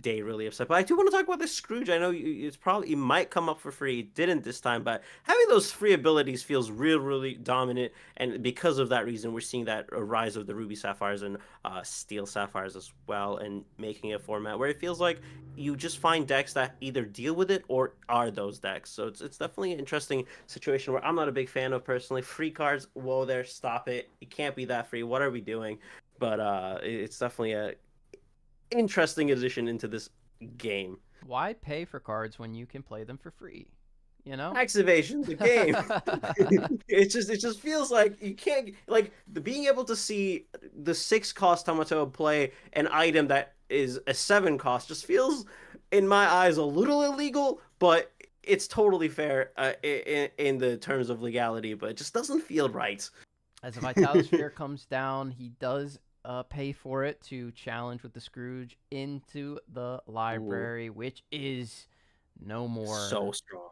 day really upset. But I do want to talk about the Scrooge. I know it might come up for free. It didn't this time, but having those free abilities feels really dominant, and because of that reason, we're seeing that rise of the Ruby Sapphires and Steel Sapphires as well, and making a format where it feels like you just find decks that either deal with it or are those decks. So it's definitely an interesting situation where I'm not a big fan of personally. Free cards, whoa there, stop it. It can't be that free. What are we doing? But it's definitely a interesting addition into this game. Why pay for cards when you can play them for free? You know? Tax evasion, the game. It just feels like you can't like being able to see the 6 cost Tamatoa play an item that is a 7 cost just feels in my eyes a little illegal, but it's totally fair in the terms of legality, but it just doesn't feel right. As a Vitalosphere comes down, he does pay for it to challenge with the Scrooge into the Ooh. library, which is No So more. strong.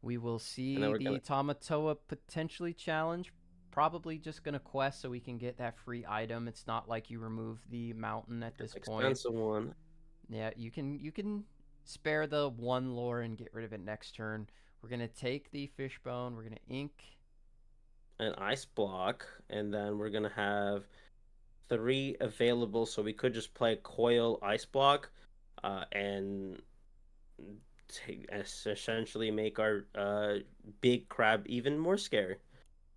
We will And then see we're the gonna Tamatoa potentially challenge. Probably just gonna quest so we can get that free item. It's not like you remove the mountain at this point. expensive one. Yeah, you can spare the one lore and get rid of it next turn. We're gonna take the fishbone. We're gonna ink. An ice block, and then we're gonna have 3 available, so we could just play coil ice block, and essentially make our big crab even more scary.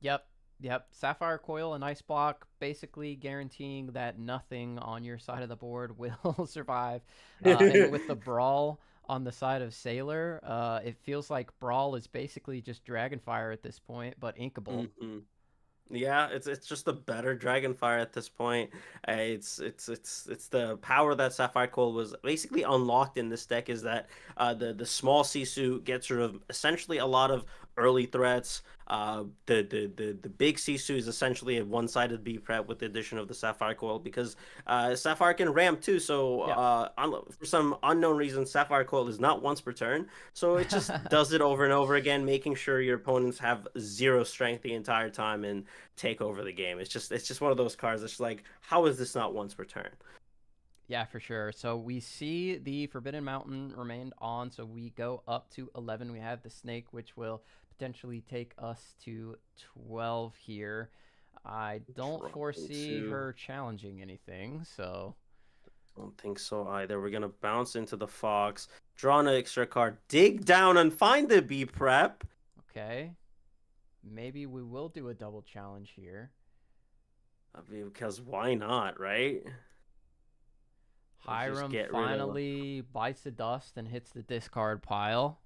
Yep, yep. Sapphire coil and ice block, basically guaranteeing that nothing on your side of the board will survive. And with the brawl on the side of Sailor, it feels like brawl is basically just Dragonfire at this point, but inkable. Mhm. Yeah, it's just a better Dragonfire at this point. It's the power that Sapphire Coil was basically unlocked in this deck, is that the small Sisu gets rid of essentially a lot of early threats. The big Sisu is essentially a one-sided B prep with the addition of the Sapphire Coil, because Sapphire can ramp too. So Yeah. for some unknown reason, Sapphire Coil is not once per turn. So it just does it over and over again, making sure your opponents have 0 strength the entire time and take over the game. It's just one of those cards that's like, how is this not once per turn? Yeah, for sure. So we see the Forbidden Mountain remained on, so we go up to 11. We have the Snake, which will potentially take us to 12 here. I don't Trying foresee to. her challenging anything, so I don't think so either. We're gonna bounce into the Fox, draw an extra card, dig down and find the B prep. okay. Maybe we will do a double challenge here. I mean, because why not, right? Let's just Hiram get rid of. finally bites the dust and hits the discard pile.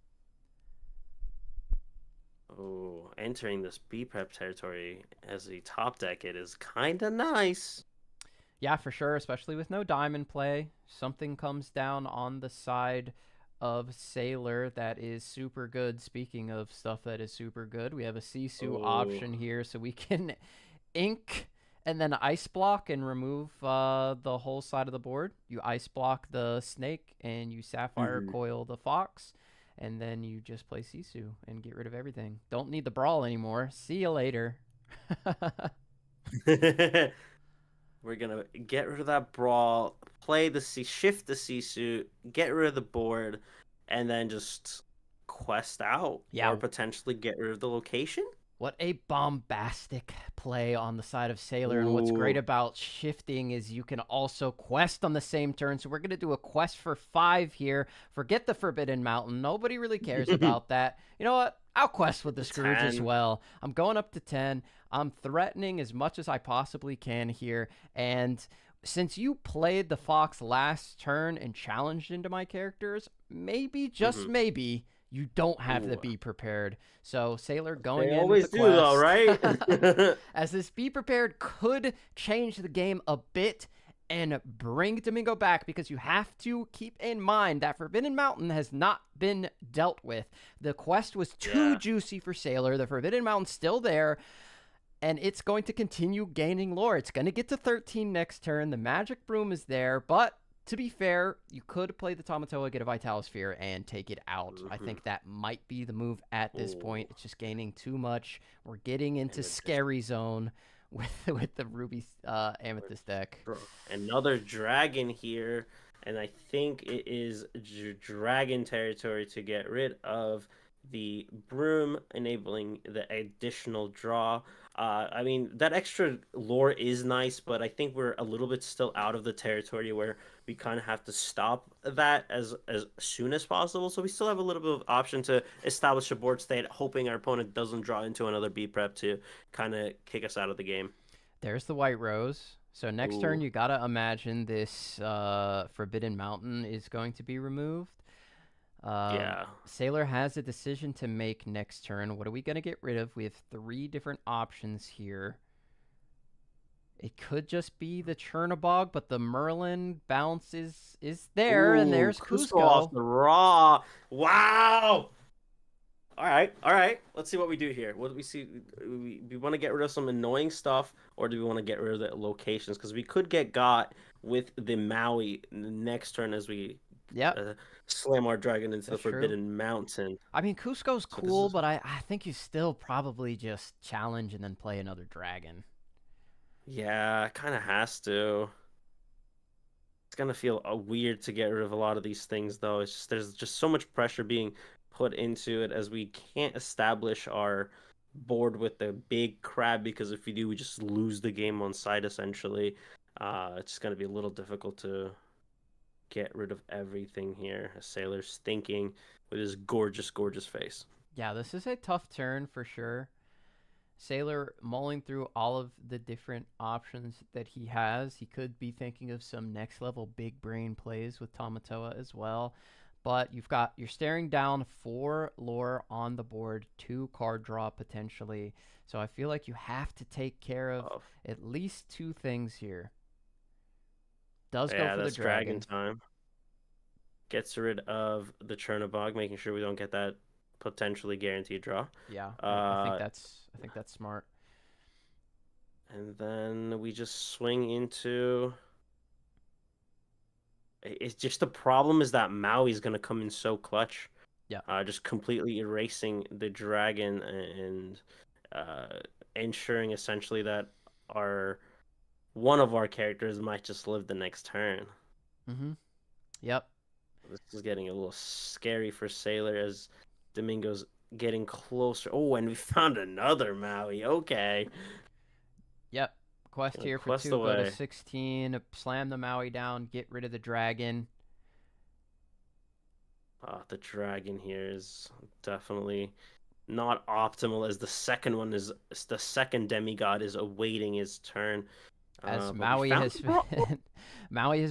Oh, entering this B prep territory as a top deck, it is kind of nice. Yeah, for sure, especially with no diamond play. Something comes down on the side of Sailor that is super good. Speaking of stuff that is super good, we have a Sisu Oh. option here, so we can ink and then ice block and remove the whole side of the board. You ice block the snake and you sapphire Mhm. coil the fox, and then you just play Sisu and get rid of everything. Don't need the brawl anymore. See you later. We're gonna get rid of that brawl, play the C, shift the C suit, get rid of the board, and then just quest out or Yeah, potentially get rid of the location. what a bombastic play on the side of Sailor. And what's great Ooh, about shifting is you can also quest on the same turn. So we're going to do a quest for 5 here. Forget the Forbidden Mountain. Nobody really cares about that. You know what? I'll quest with the Scrooge as 10. well. I'm going up to 10. I'm threatening as much as I possibly can here. And since you played the Fox last turn and challenged into my characters, maybe, just Mhm. maybe, you don't have to Ooh, be prepared. So Sailor they going in with the always do though, quest. right? As this be prepared could change the game a bit and bring Domingo back, because you have to keep in mind that Forbidden Mountain has not been dealt with. The quest was too Yeah. juicy for Sailor. The Forbidden Mountain's still there, and it's going to continue gaining lore. It's going to get to 13 next turn. The Magic Broom is there, but to be fair, you could play the Tamatoa, get a Vital Sphere, and take it out. I Mhm. think that might be the move at this Ooh, point. It's just gaining too much. We're getting into and it just scary zone with the Ruby Amethyst deck. another dragon here, and I think it is dragon territory to get rid of the broom, enabling the additional draw. I mean, that extra lore is nice, but I think we're a little bit still out of the territory where we kind of have to stop that as soon as possible. So we still have a little bit of option to establish a board state, hoping our opponent doesn't draw into another B prep to kind of kick us out of the game. There's the White Rose. So next turn, Ooh, you gotta imagine this Forbidden Mountain is going to be removed. yeah. Sailor has a decision to make next turn. What are we going to get rid of? We have 3 different options here. It could just be the Chernobog, but the Merlin bounce is there, and Ooh, there's Cusco off Cusco. the raw. Wow. All right, all right. Let's see what we do here. What do we see? We want to get rid of some annoying stuff, or do we want to get rid of the locations? Because we could get got with the Maui next turn as we Yep. uh, slam our dragon into the That's true. Forbidden Mountain. I mean, Cusco's So this cool, is, but I think you still probably just challenge and then play another dragon. yeah, kind of has to. It's gonna feel weird to get rid of a lot of these things, though. It's just there's just so much pressure being put into it as we can't establish our board with the big crab, because if we do, we just lose the game on side essentially. It's gonna be a little difficult to get rid of everything here. A sailor's thinking with his gorgeous, gorgeous face. Yeah, this is a tough turn for sure. Sailor mulling through all of the different options that he has. He could be thinking of some next level big brain plays with Tamatoa as well. But you're staring down 4 lore on the board, 2 card draw potentially. So I feel like you have to take care of at least 2 things here. Does go for the dragon. Time. Gets rid of the Chernobog, making sure we don't get that potentially guaranteed draw. Yeah, I think that's smart. And then we just swing into. It's just the problem is that Maui's gonna come in so clutch. Yeah. Just completely erasing the dragon and ensuring essentially that one of our characters might just live the next turn. Yep. This is getting a little scary for Sailor as Domingo's getting closer. Oh, and we found another Maui. Okay. Yep. Quest here for 2, go to 16, slam the Maui down, get rid of the dragon. The dragon here is definitely not optimal, as the second demigod is awaiting his turn. As Maui has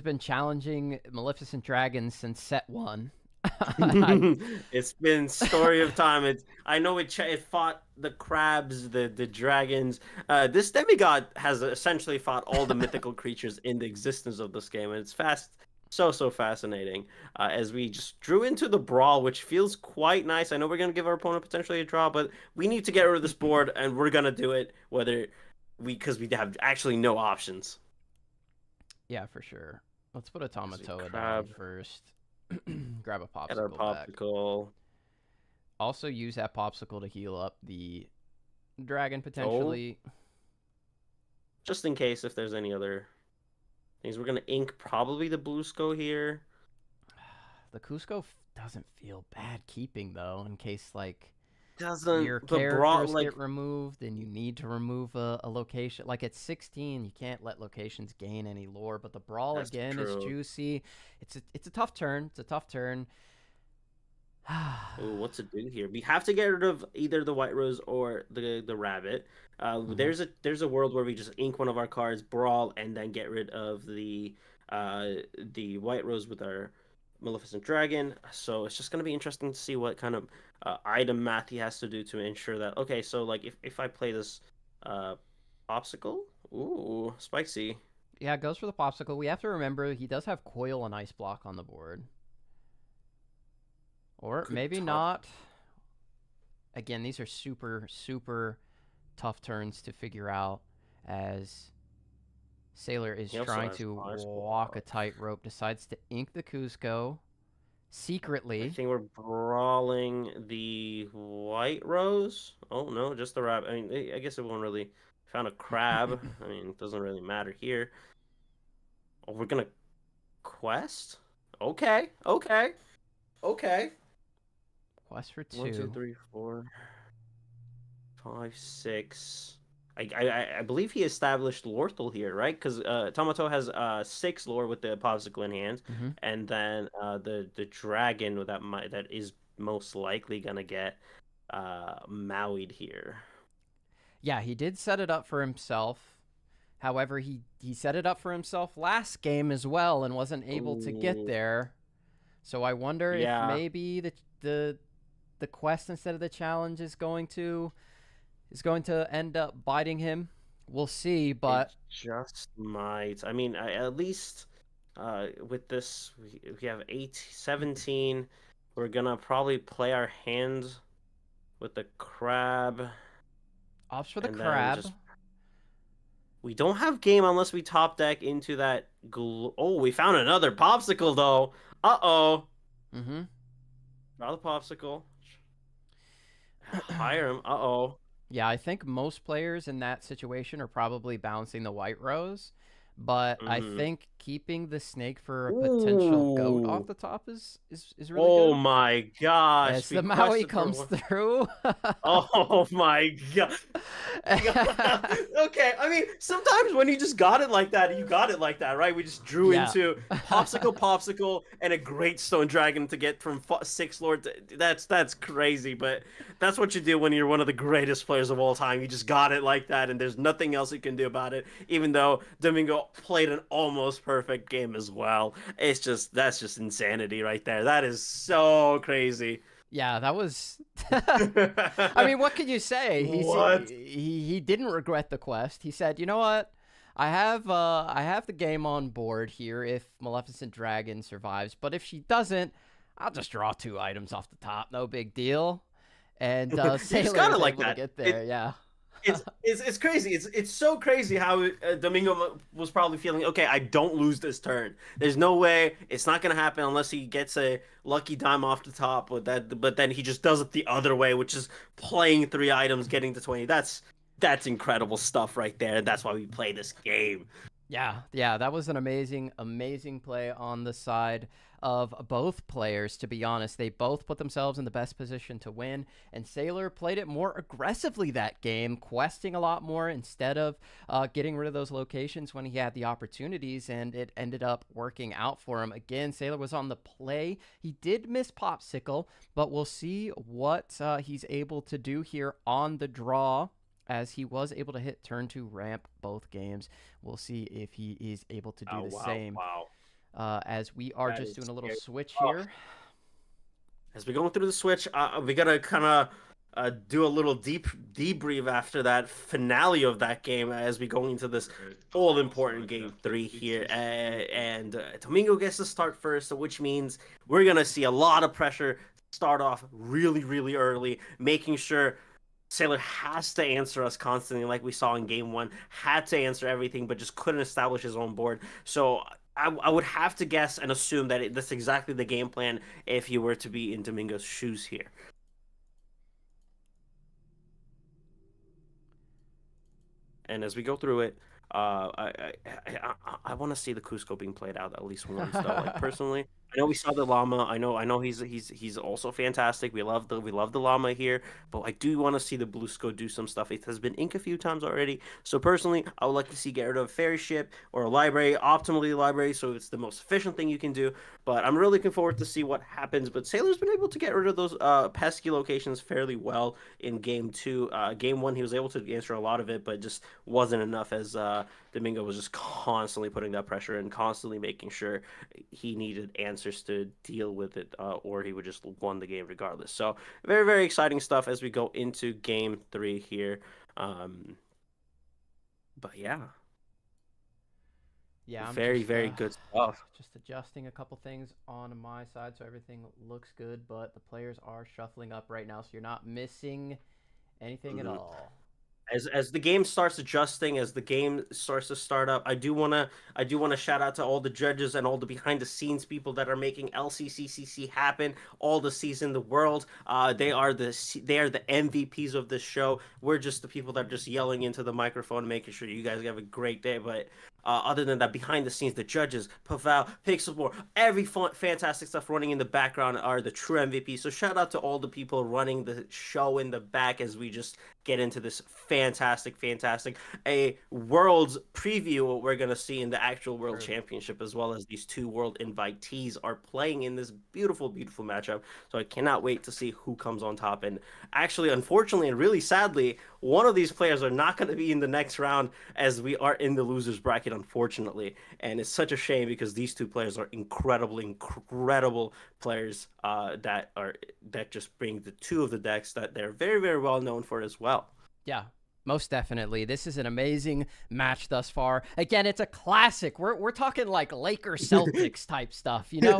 been challenging Maleficent Dragons since set 1. It's been story of time. I know it fought the crabs, the dragons. This demigod has essentially fought all the mythical creatures in the existence of this game, and it's so fascinating. As we just drew into the brawl, which feels quite nice. I know we're gonna give our opponent potentially a draw, but we need to get rid of this board, and we're gonna do it because we have actually no options. Yeah, for sure. Let's put a Tamatoa down first. Grab a popsicle. Get our popsicle. Back. Also use that popsicle to heal up the dragon potentially. Just in case if there's any other things. We're gonna ink probably the Bluesco here. The Cusco doesn't feel bad keeping though, in case like doesn't your characters get removed and you need to remove a location. Like at 16, you can't let locations gain any lore, but the brawl again is juicy. It's a tough turn. It's a tough turn. Ooh, what's it do here? We have to get rid of either the White Rose or the rabbit. There's a world where we just ink one of our cards, brawl, and then get rid of the White Rose with our Maleficent Dragon. So it's just going to be interesting to see what kind of item math he has to do to ensure that. Okay, so like if I play this popsicle, ooh, spicy. Yeah, it goes for the popsicle. We have to remember he does have Coil and Ice Block on the board. Or maybe not. Again, these are super, super tough turns to figure out as Sailor is trying to walk a tightrope, decides to ink the Cusco secretly. I think we're brawling the White Rose. Oh, no, just the rabbit. I mean, I guess it won't really... Found a crab. I mean, it doesn't really matter here. Oh, we're going to quest? Okay. Quest for 2. 1, 2, 3, 4, 5, 6. I believe he established Lorthal here, right? Because Tamatoa has 6 lore with the popsicle in hand, and then the dragon that is most likely gonna get Maui'd here. Yeah, he did set it up for himself. However, he set it up for himself last game as well and wasn't able to get there. So I wonder if maybe the quest instead of the challenge is going to end up biting him. We'll see, but it just might. I mean, at least with this, we have 17. We're gonna probably play our hand with the crab. Opts for the crab. We don't have game unless we top deck into that. Oh, we found another popsicle though. Uh-oh. Mm-hmm. Draw the popsicle. Hire him. Uh-oh. Yeah, I think most players in that situation are probably bouncing the white rose, but I Mm-hmm. think keeping the snake for a potential goat off Ooh. the top is really Oh good. my gosh. As the Maui Requested for comes one. through. Oh my god. Okay, I mean, sometimes when you just got it like that, you got it like that, right? We just drew Yeah. into popsicle, and a great stone dragon to get from six lord. That's crazy, but that's what you do when you're one of the greatest players of all time. You just got it like that, and there's nothing else you can do about it. Even though Domingo played an almost perfect game as well, that's just insanity right there. That is so crazy. Yeah, that was. I mean, what can you say? What? He didn't regret the quest. He said, "You know what? I have the game on board here if Maleficent Dragon survives, but if she doesn't, I'll just draw 2 items off the top. No big deal." And You just Sailor got it was like able to that. get there. Yeah. It's crazy. It's so crazy how Domingo was probably feeling. Okay, I don't lose this turn. There's no way. It's not gonna happen unless he gets a lucky dime off the top. But then he just does it the other way, which is playing 3 items, getting to 20. That's incredible stuff right there. That's why we play this game. Yeah, that was an amazing play on the side of both players, to be honest. They both put themselves in the best position to win, and Sailor played it more aggressively that game, questing a lot more instead of getting rid of those locations when he had the opportunities, and it ended up working out for him. Again, Sailor was on the play. He did miss Popsicle, but we'll see what he's able to do here on the draw, as he was able to hit turn 2 ramp both games. We'll see if he is able to do the same. Wow. As we are That just is doing a little scary. switch Oh, here. as we're going through the switch, we gotta kind of do a little debrief after that finale of that game as we go into this all important game 3 here. And Domingo gets to start first, so which means we're gonna see a lot of pressure start off really early, making sure Sailor has to answer us constantly, like we saw in game 1. Had to answer everything, but just couldn't establish his own board. So I would have to guess and assume that that's exactly the game plan if you were to be in Domingo's shoes here. And as we go through it, I want to see the Cusco being played out at least once, though. Like personally, I know we saw the llama. I know he's also fantastic. We love the llama here, but I do want to see the Bluesco do some stuff. It has been inked a few times already. So personally, I would like to see get rid of a fairy ship or a library, optimally library, so it's the most efficient thing you can do. But I'm really looking forward to see what happens. But Sailor's been able to get rid of those pesky locations fairly well in game 2. Game 1, he was able to answer a lot of it, but just wasn't enough as Domingo was just constantly putting that pressure and constantly making sure he needed answers to deal with it, or he would just won the game regardless. So very exciting stuff as we go into game 3 here. But yeah. Yeah, I'm very good stuff. just adjusting a couple things on my side so everything looks good, but the players are shuffling up right now, so you're not missing anything at all. As the game starts adjusting, as the game starts to start up, I do wanna shout out to all the judges and all the behind the scenes people that are making LCCC happen all the season, the world. They are the MVPs of this show. We're just the people that are just yelling into the microphone, making sure you guys have a great day. But other than that, behind the scenes, the judges, Pavel, Pixelmore, every fantastic stuff running in the background are the true MVPs. So shout out to all the people running the show in the back as we just get into this fantastic a world's preview what we're going to see in the actual world championship, as well as these 2 world invitees are playing in this beautiful matchup. So I cannot wait to see who comes on top. And actually, unfortunately and really sadly, one of these players are not going to be in the next round, as we are in the losers bracket, unfortunately. And it's such a shame because these 2 players are incredible players that just bring the 2 of the decks that they're very well known for as well. Yeah, most definitely. This is an amazing match thus far. Again, it's a classic. We're talking like Lakers Celtics type stuff, you know?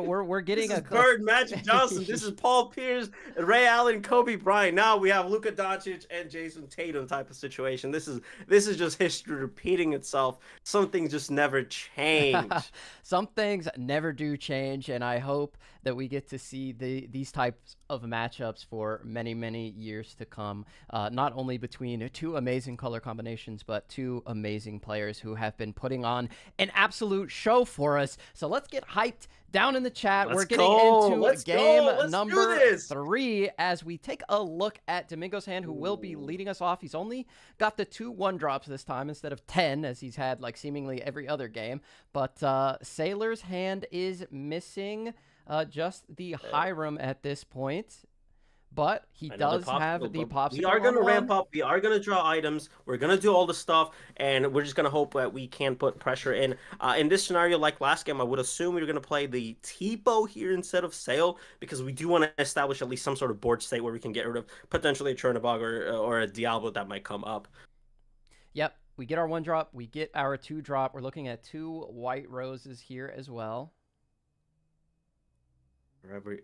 We're getting this is Bird, Magic Johnson. This is Paul Pierce, Ray Allen, Kobe Bryant. Now we have Luka Doncic and Jason Tatum type of situation. This is just history repeating itself. Some things just never change. Some things never do change, and I hope that we get to see these types of matchups for many, many years to come. Not only between two amazing color combinations, but two amazing players who have been putting on an absolute show for us. So let's get hyped down in the chat. We're getting into game number 3 as we take a look at Domingo's hand, who will be leading us off. He's only got the 2 1-drops this time instead of 10, as he's had like seemingly every other game. But S4iler's hand is missing just the Hiram at this point. But he does have the popsicle. We are going to ramp up. We are going to draw items. We're going to do all the stuff, and we're just going to hope that we can put pressure in. In this scenario, like last game, I would assume we're going to play the Tipo here instead of Sail, because we do want to establish at least some sort of board state where we can get rid of potentially a Chernobog or a Diablo that might come up. Yep, we get our 1-drop. We get our 2-drop. We're looking at 2 white roses here as well. We're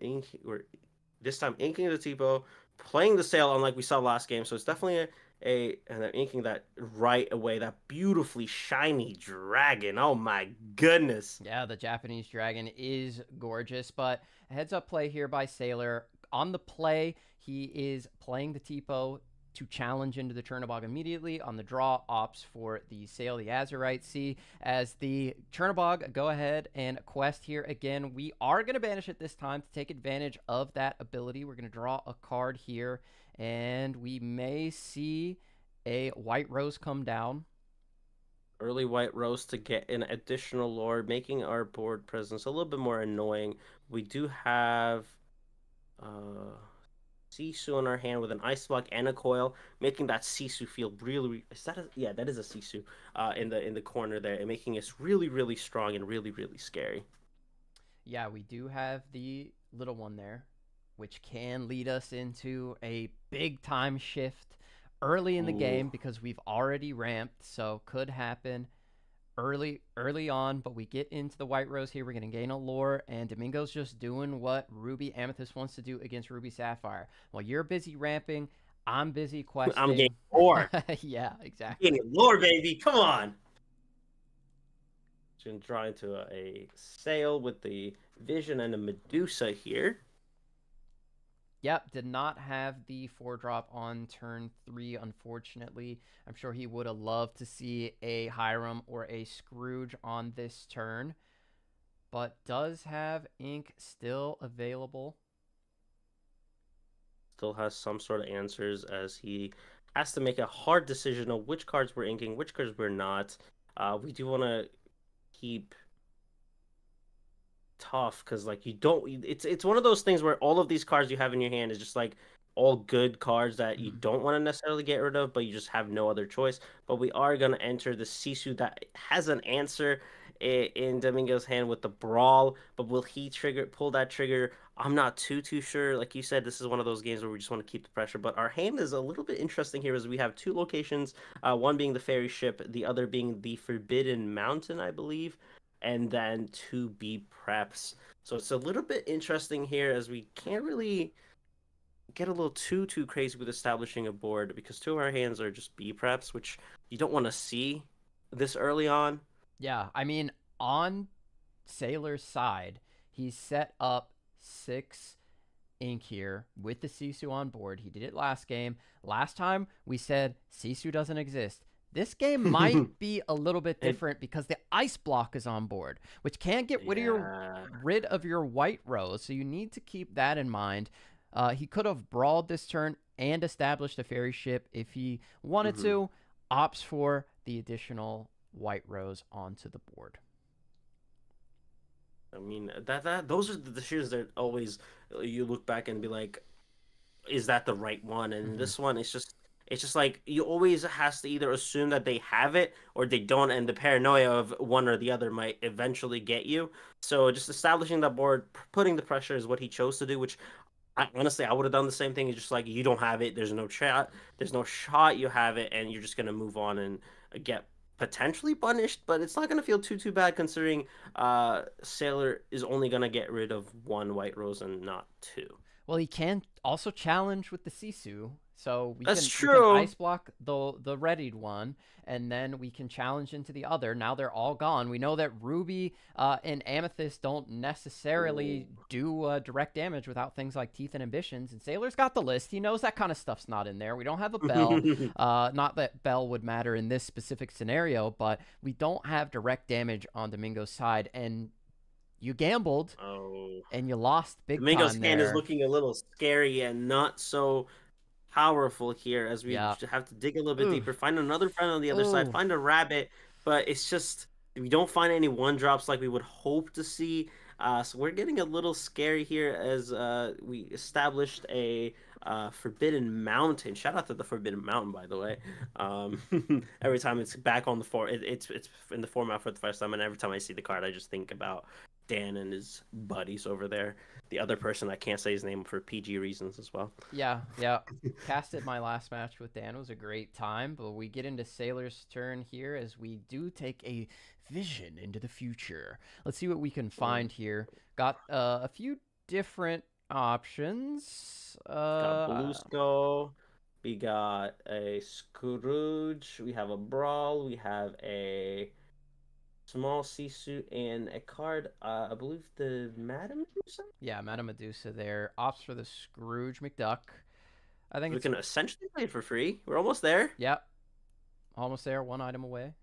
this time inking the Tipo, playing the Sail unlike we saw last game. So it's definitely and they're inking that right away, that beautifully shiny dragon. Oh my goodness. Yeah, the Japanese dragon is gorgeous, but a heads up play here by S4iler. On the play, he is playing the Tipo to challenge into the Chernobog immediately. On the draw, opts for the Sail, the Azurite Sea. As the Chernobog go ahead and quest here again, we are going to banish it this time to take advantage of that ability. We're going to draw a card here, and we may see a white rose come down. Early white rose to get an additional lore, making our board presence a little bit more annoying. We do have Sisu in our hand with an ice block and a coil, making that Sisu feel really. Yeah, that is a Sisu in the corner there, and making us really, really strong and really, really scary. Yeah, we do have the little one there, which can lead us into a big time shift early in the game, because we've already ramped, so could happen early on. But we get into the white rose here. We're going to gain a lore, and Domingo's just doing what Ruby Amethyst wants to do against Ruby Sapphire. While you're busy ramping, I'm busy questing. I'm getting lore. Yeah, exactly. Getting lore, baby. Come on. Just going to draw into a Sail with the Vision and a Medusa here. Yep, did not have the 4-drop on turn 3, unfortunately. I'm sure he would have loved to see a Hiram or a Scrooge on this turn, but does have ink still available. Still has some sort of answers, as he has to make a hard decision of which cards we're inking, which cards we're not. We do want to keep tough, because like it's one of those things where all of these cards you have in your hand is just like all good cards that you don't want to necessarily get rid of, but you just have no other choice. But we are going to enter the Sisu that has an answer in Domingo's hand with the Brawl, but will he pull that trigger? I'm not too sure. Like you said, this is one of those games where we just want to keep the pressure, but our hand is a little bit interesting here, as we have 2 locations, one being the Fairy Ship, the other being the Forbidden Mountain, I believe, and then 2 B preps. So it's a little bit interesting here, as we can't really get a little too crazy with establishing a board, because 2 of our hands are just B preps, which you don't want to see this early on. Yeah, I mean, on S4iler's side, he's set up 6 ink here with the Sisu on board. He did it last game. Last time we said Sisu doesn't exist. This game might be a little bit different, because the ice block is on board, which can't get rid of your white rose. So you need to keep that in mind. He could have brawled this turn and established a Fairy Ship if he wanted to. Opts for the additional white rose onto the board. I mean, those are the decisions that always you look back and be like, is that the right one? And this one, it's just like, you always has to either assume that they have it or they don't, and the paranoia of one or the other might eventually get you. So just establishing that board, putting the pressure is what he chose to do, which honestly, I would have done the same thing. It's just like, you don't have it, there's no shot you have it, and you're just going to move on and get potentially punished, but it's not going to feel too bad, considering S4iler is only going to get rid of 1 white rose and not 2. Well, he can also challenge with the Sisu, So That's we can true. ice block the readied one, and then we can challenge into the other. Now they're all gone. We know that Ruby and Amethyst don't necessarily Ooh. do direct damage without things like Teeth and Ambitions. And Sailor's got the list. He knows that kind of stuff's not in there. We don't have a Bell. Not that Bell would matter in this specific scenario, but we don't have direct damage on Domingo's side. And you gambled, Oh. and you lost big Domingo's time hand is there. looking a little scary and not so powerful here, as we Yeah. have to dig a little bit Ooh. deeper, find another friend on the other side, Ooh. find a rabbit, but it's just we don't find any one drops like we would hope to see. So we're getting a little scary here as we established a Forbidden Mountain. Shout out to the Forbidden Mountain, by the way. Every time it's back on the it's in the format for the first time, and every time I see the card, I just think about Dan and his buddies over there. The other person, I can't say his name for PG reasons as well. Yeah, yeah. Casted my last match with Dan. It was a great time, but we get into Sailor's turn here as we do take a vision into the future. Let's see what we can find here. Got a few different options. Got Blue Skull. We got a Scrooge. We have a Brawl. We have a small Sisu and a card. I believe the Madam Medusa. Yeah, Madame Medusa there. Opts for the Scrooge McDuck. I think We it's can essentially play it for free. We're almost there. yep, almost there. One item away.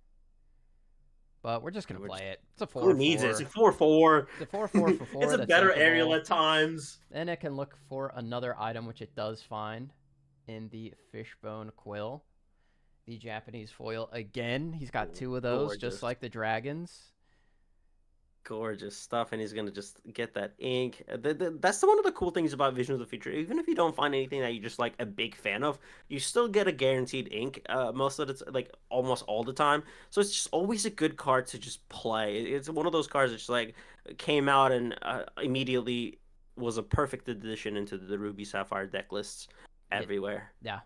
But we're just gonna play it. It's a Who needs it? 4/4. It's a 4/4. It's a 4/4 for It's 4 a that's better takeable. aerial at times. Then it can look for another item, which it does find in the Fishbone Quill. The Japanese foil again. He's got 2 of those, Gorgeous. just like the dragons. Gorgeous stuff, and he's gonna just get that ink. That's one of the cool things about Vision of the Future. Even if you don't find anything that you're just like a big fan of, you still get a guaranteed ink. Most of it's like almost all the time. So it's just always a good card to just play. It's one of those cards that just like came out and immediately was a perfect addition into the Ruby Sapphire deck lists everywhere. Yeah.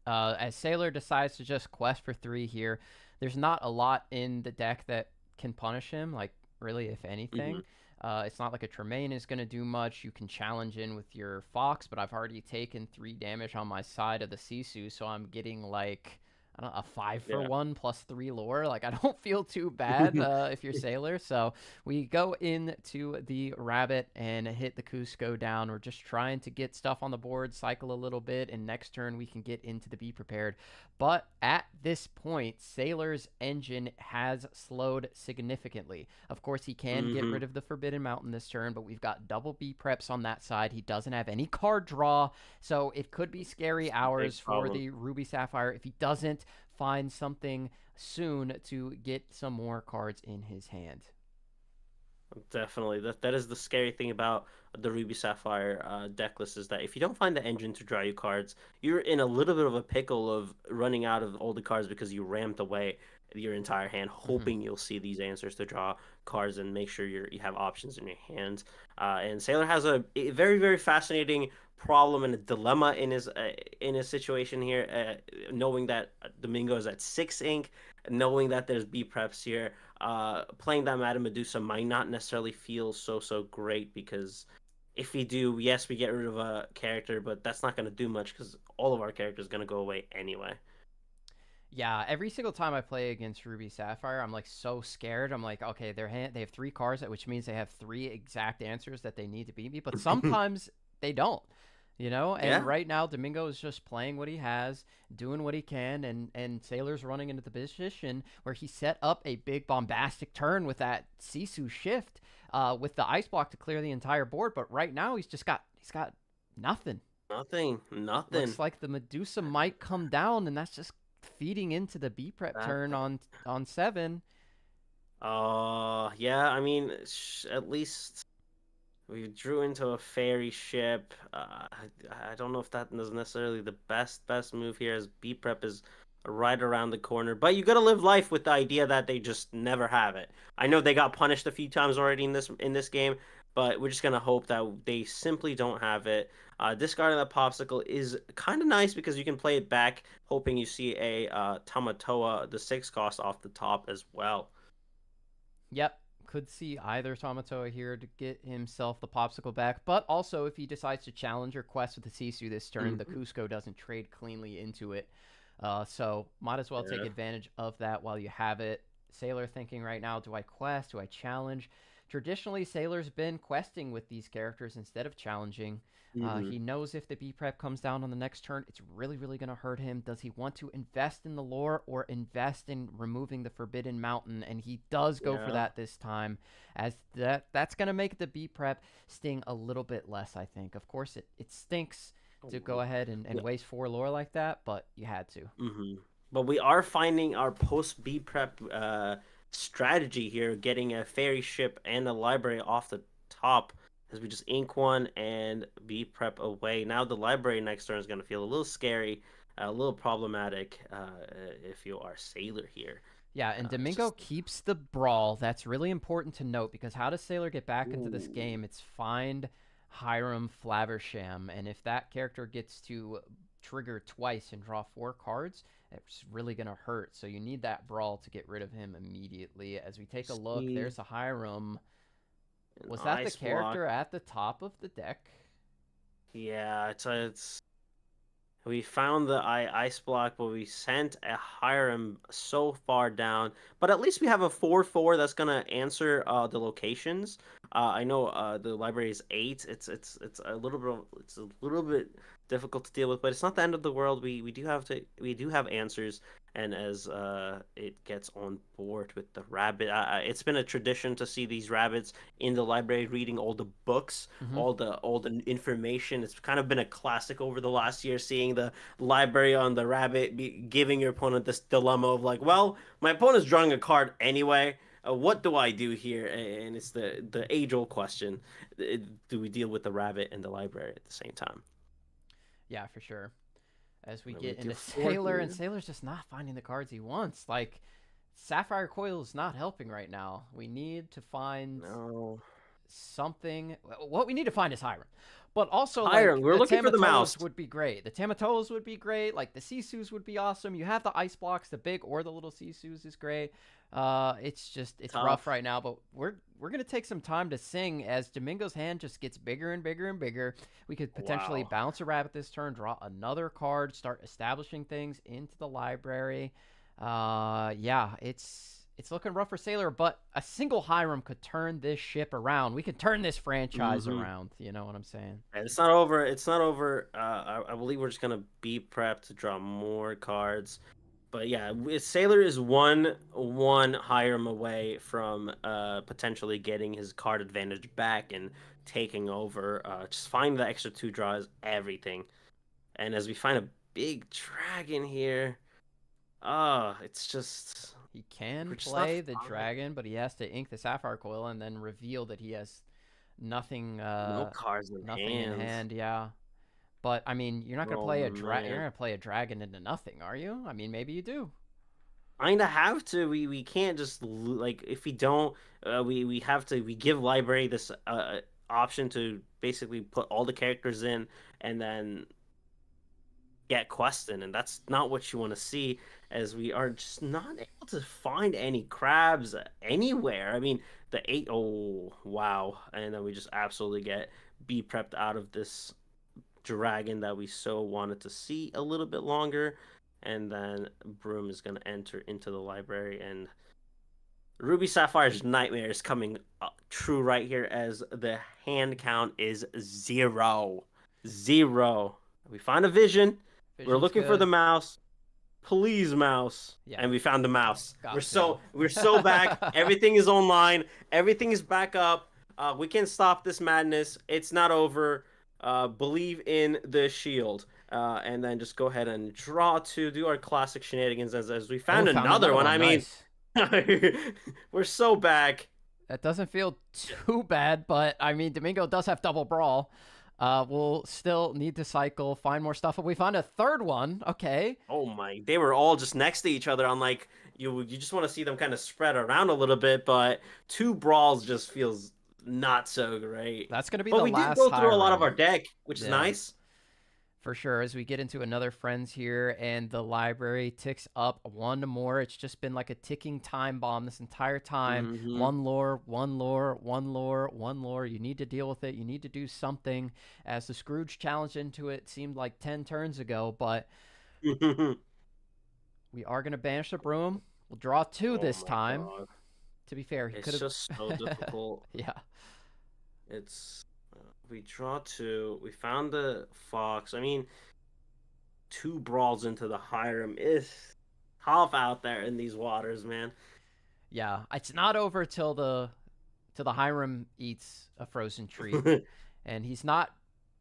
As Sailor decides to just quest for 3 here, there's not a lot in the deck that can punish him. Like, really, if anything. It's not like a Tremaine is going to do much. You can challenge in with your Fox, but I've already taken 3 damage on my side of the Sisu, so I'm getting like I don't know, a 5/1 plus 3 lore. Like, I don't feel too bad if you're Sailor. So we go into the Rabbit and hit the Cusco down. We're just trying to get stuff on the board, cycle a little bit, and next turn we can get into the Be Prepared. But at this point, Sailor's engine has slowed significantly. Of course, he can get rid of the Forbidden Mountain this turn, but we've got double B preps on that side. He doesn't have any card draw, so it could be scary hours for the Ruby Sapphire if he doesn't find something soon to get some more cards in his hand. Definitely, that is the scary thing about the Ruby Sapphire deck list, is that if you don't find the engine to draw you cards, you're in a little bit of a pickle of running out of all the cards because you ramped away your entire hand, hoping you'll see these answers to draw cards and make sure you have options in your hands. And Sailor has a very, very fascinating problem and a dilemma in his situation here, knowing that Domingo is at 6 ink, knowing that there's B preps here. Playing that Madame Medusa might not necessarily feel so great, because if we do, yes, we get rid of a character, but that's not going to do much because all of our characters are going to go away anyway. Yeah, every single time I play against Ruby Sapphire, I'm like so scared. I'm like, okay, they have 3 cards, which means they have 3 exact answers that they need to beat me. But sometimes they don't, you know. And right now, Domingo is just playing what he has, doing what he can, and Sailor's running into the position where he set up a big bombastic turn with that Sisu shift, with the ice block to clear the entire board. But right now, he's got nothing. Nothing. Looks like the Medusa might come down, and that's just feeding into the B prep turn on 7. Yeah, I mean, at least we drew into a fairy ship. I don't know if that is necessarily the best move here, as B prep is right around the corner, but you gotta live life with the idea that they just never have it. I know they got punished a few times already in this game, but we're just gonna hope that they simply don't have it. Discarding that popsicle is kind of nice because you can play it back, hoping you see a Tamatoa, the 6 cost off the top as well. Yep, Could see either Tamatoa here to get himself the popsicle back, but also if he decides to challenge or quest with the Sisu this turn, the Cusco doesn't trade cleanly into it. So might as well take advantage of that while you have it. Sailor thinking right now, do I quest? Do I challenge? Traditionally, Sailor's been questing with these characters instead of challenging. He knows if the B prep comes down on the next turn, it's really, really going to hurt him. Does he want to invest in the lore or invest in removing the Forbidden Mountain? And he does go for that this time, as that's going to make the B prep sting a little bit less, I think. Of course, it stinks to go ahead and waste 4 lore like that, but you had to. But we are finding our post B prep strategy here, getting a ferry ship and a library off the top as we just ink one and B prep away. Now the library next turn is going to feel a little scary, a little problematic if you are Sailor here. Yeah, and Domingo keeps the brawl. That's really important to note, because how does Sailor get back into this game? It's find Hiram Flaversham, and if that character gets to trigger twice and draw 4 cards, it's really going to hurt. So you need that brawl to get rid of him immediately. As we take a look, there's a Hiram. Was that the character at the top of the deck? Yeah, it's we found the ice block, but we sent a Hiram so far down. But at least we have a 4/4 that's gonna answer the locations. I know the library is 8. It's a little bit difficult to deal with, but it's not the end of the world. We do have answers, and as it gets on board with the rabbit, it's been a tradition to see these rabbits in the library reading all the books, all the information. It's kind of been a classic over the last year, seeing the library on the rabbit giving your opponent this dilemma of like, well, my opponent's drawing a card anyway. What do I do here? And it's the age-old question: do we deal with the rabbit and the library at the same time? Yeah, for sure. As we get into Sailor, and Sailor's just not finding the cards he wants. Like, Sapphire Coil is not helping right now. We need to find something. What we need to find is Hiram. But also, Hiram, we're looking for the mouse. Would be great. The Tamatoas would be great. Like, the Sisus would be awesome. You have the ice blocks, the big or the little Sisus is great. It's rough right now, but we're gonna take some time to sing as Domingo's hand just gets bigger and bigger and bigger. We could potentially bounce a rabbit this turn, draw another card, start establishing things into the library. Yeah, it's looking rough for Sailor, but a single Hiram could turn this ship around. We could turn this franchise around. You know what I'm saying? And it's not over. It's not over. I believe we're just gonna be prepped to draw more cards. But yeah, Sailor is one Hiram away from potentially getting his card advantage back and taking over. Just find the extra 2 draws, everything. And as we find a big dragon here, it's just... He can play the dragon, but he has to ink the Sapphire Coil and then reveal that he has nothing. No cards in hand. Yeah, but I mean, you're not gonna play a dragon. You're gonna play a dragon into nothing, are you? I mean, maybe you do. Kinda have to. We can't just like, if we don't, we have to. We give library this option to basically put all the characters in and then get questing, and that's not what you want to see, as we are just not able to find any crabs anywhere. I mean, the 8, oh wow, and then we just absolutely get prepped out of this dragon that we so wanted to see a little bit longer. And then Broom is going to enter into the library, and Ruby Sapphire's nightmare is coming true right here, as the hand count is 0. We find a vision. We're looking for the mouse. Please, mouse. Yeah. And we found the mouse. We're so back. Everything is online. Everything is back up. We can stop this madness. It's not over. Believe in the shield. And then just go ahead and draw to do our classic shenanigans, as we found another one. I mean, we're so back. That doesn't feel too bad, but I mean, Domingo does have double brawl. We'll still need to cycle, find more stuff. But we found a third one. Okay. Oh my! They were all just next to each other. On like you just want to see them kind of spread around a little bit, but 2 brawls just feels not so great. That's gonna be but the we last. But we did go through a lot of our deck, which is nice. For sure, as we get into another friends here and the library ticks up one more, it's just been like a ticking time bomb this entire time. Mm-hmm. One lore, one lore, one lore, one lore. You need to deal with it. You need to do something. As the Scrooge challenged into it seemed like 10 turns ago, but we are going to banish the broom. We'll draw 2 Oh this my time. god. To be fair, he could It's have. just so difficult. Yeah. It's we draw 2. We found the fox. I mean, 2 brawls into the Hiram is tough out there in these waters, man. Yeah. It's not over till the Hiram eats a frozen treat. And he's not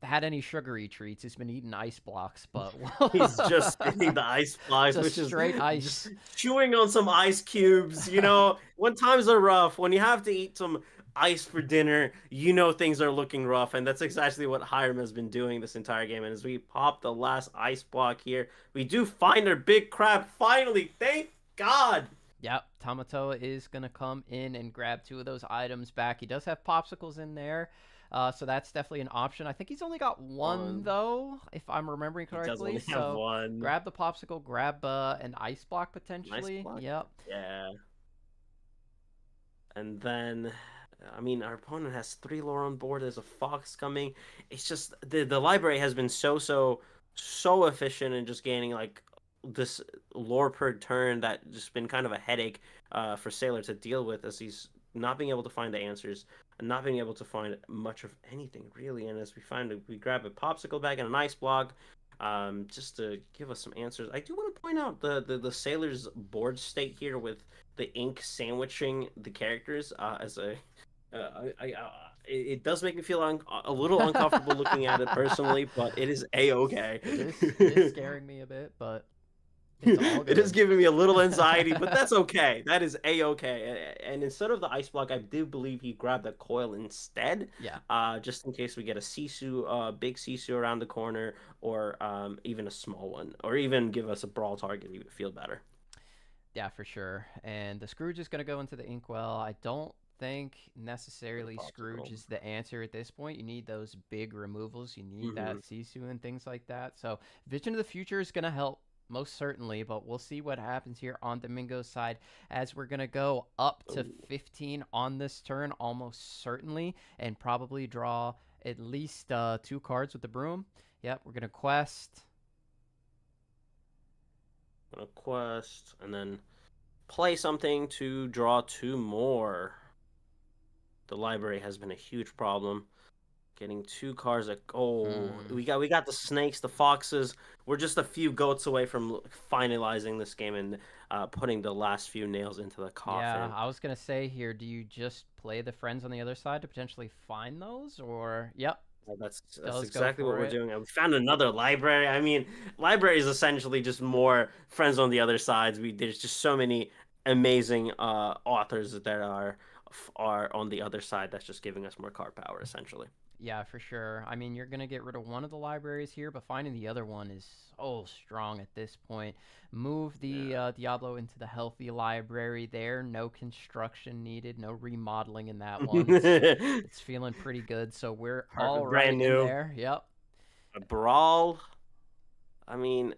had any sugary treats. He's been eating ice blocks, but He's just eating the ice blocks, just which is straight ice. just chewing on some ice cubes. You know, when times are rough, when you have to eat some ice for dinner, you know things are looking rough, and that's exactly what Hiram has been doing this entire game. And as we pop the last ice block here, we do find our big crab finally. Thank God. Yep, Tamatoa is going to come in and grab 2 of those items back. He does have popsicles in there, so that's definitely an option. I think he's only got one, though, if I'm remembering correctly. He does only have one. Grab the popsicle, grab an ice block potentially. Ice block? Yep. Yeah. And then, I mean, our opponent has 3 lore on board. There's a fox coming. It's just the library has been so efficient in just gaining like this lore per turn that just been kind of a headache for Sailor to deal with, as he's not being able to find the answers and not being able to find much of anything really. And as we grab a popsicle bag and an ice block just to give us some answers. I do want to point out the Sailor's board state here with the ink sandwiching the characters as a it does make me feel a little uncomfortable looking at it personally, but it is a-okay. It is scaring me a bit, but it's all good. It is giving me a little anxiety, but that's okay. That is a-okay. And instead of the ice block, I do believe he grabbed a coil instead. Yeah. Just in case we get a Sisu, big Sisu around the corner, or even a small one, or even give us a brawl target, we would feel better. Yeah, for sure. And the Scrooge is going to go into the inkwell. I don't think necessarily Scrooge is the answer at this point. You need those big removals. You need that Sisu and things like that. So Vision of the Future is going to help, most certainly, but we'll see what happens here on Domingo's side, as we're going to go up to 15 on this turn, almost certainly, and probably draw at least 2 cards with the broom. Yep, we're going to quest. And then play something to draw 2 more. The library has been a huge problem. Getting 2 cards. We got the snakes, the foxes. We're just a few goats away from finalizing this game and putting the last few nails into the coffin. Yeah, I was gonna say here, do you just play the friends on the other side to potentially find those, or yep? Well, that's exactly what we're doing. We found another library. I mean, library is essentially just more friends on the other sides. There's just so many amazing authors that are on the other side. That's just giving us more card power, essentially. Yeah, for sure. I mean, you're going to get rid of one of the libraries here, but finding the other one is so strong at this point. Move the Diablo into the healthy library there. No construction needed, no remodeling in that one. It's feeling pretty good, so we're all brand new there. Yep. A brawl. I mean,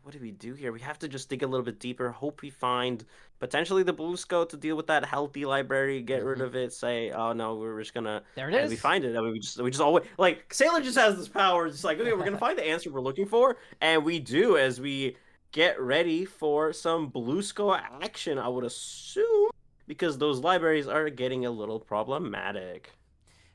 what do we do here? We have to just dig a little bit deeper. Hope we find potentially the blue scout to deal with that healthy library. Get rid of it. Say, oh no, we're just gonna. There it is. We find it. I mean, we just always like Sailor just has this power. It's like, okay, we're gonna find the answer we're looking for, and we do as we get ready for some blue scout action. I would assume, because those libraries are getting a little problematic.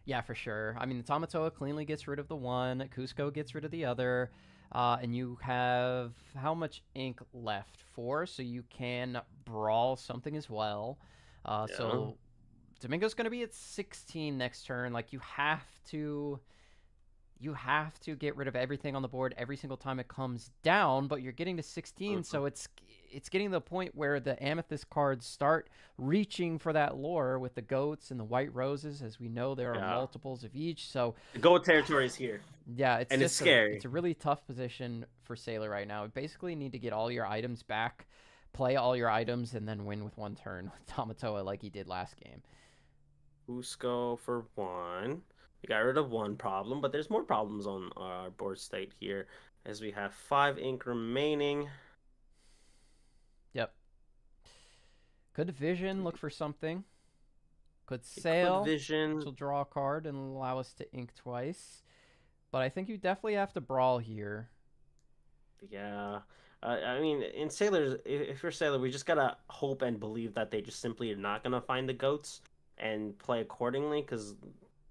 Yeah, for sure. I mean, the Tamatoa cleanly gets rid of the one. Cusco gets rid of the other. And you have how much ink left? 4, so you can brawl something as well. So Domingo's going to be at 16 next turn. Like, you have to get rid of everything on the board every single time it comes down, but you're getting to 16, so it's getting to the point where the Amethyst cards start reaching for that lore with the goats and the white roses. As we know, there are multiples of each. So the goat territory is here. Yeah, it's scary. It's a really tough position for Sailor right now. You basically need to get all your items back, play all your items, and then win with 1 turn with Tamatoa like he did last game. Cusco for 1. We got rid of one problem, but there's more problems on our board state here, as we have 5 ink remaining. Yep. Could vision, look for something. Could Could sail, vision. which will draw a card and allow us to ink twice. But I think you definitely have to brawl here. Yeah. I mean, in Sailors, if you're Sailor, we just gotta hope and believe that they just simply are not gonna find the goats and play accordingly, because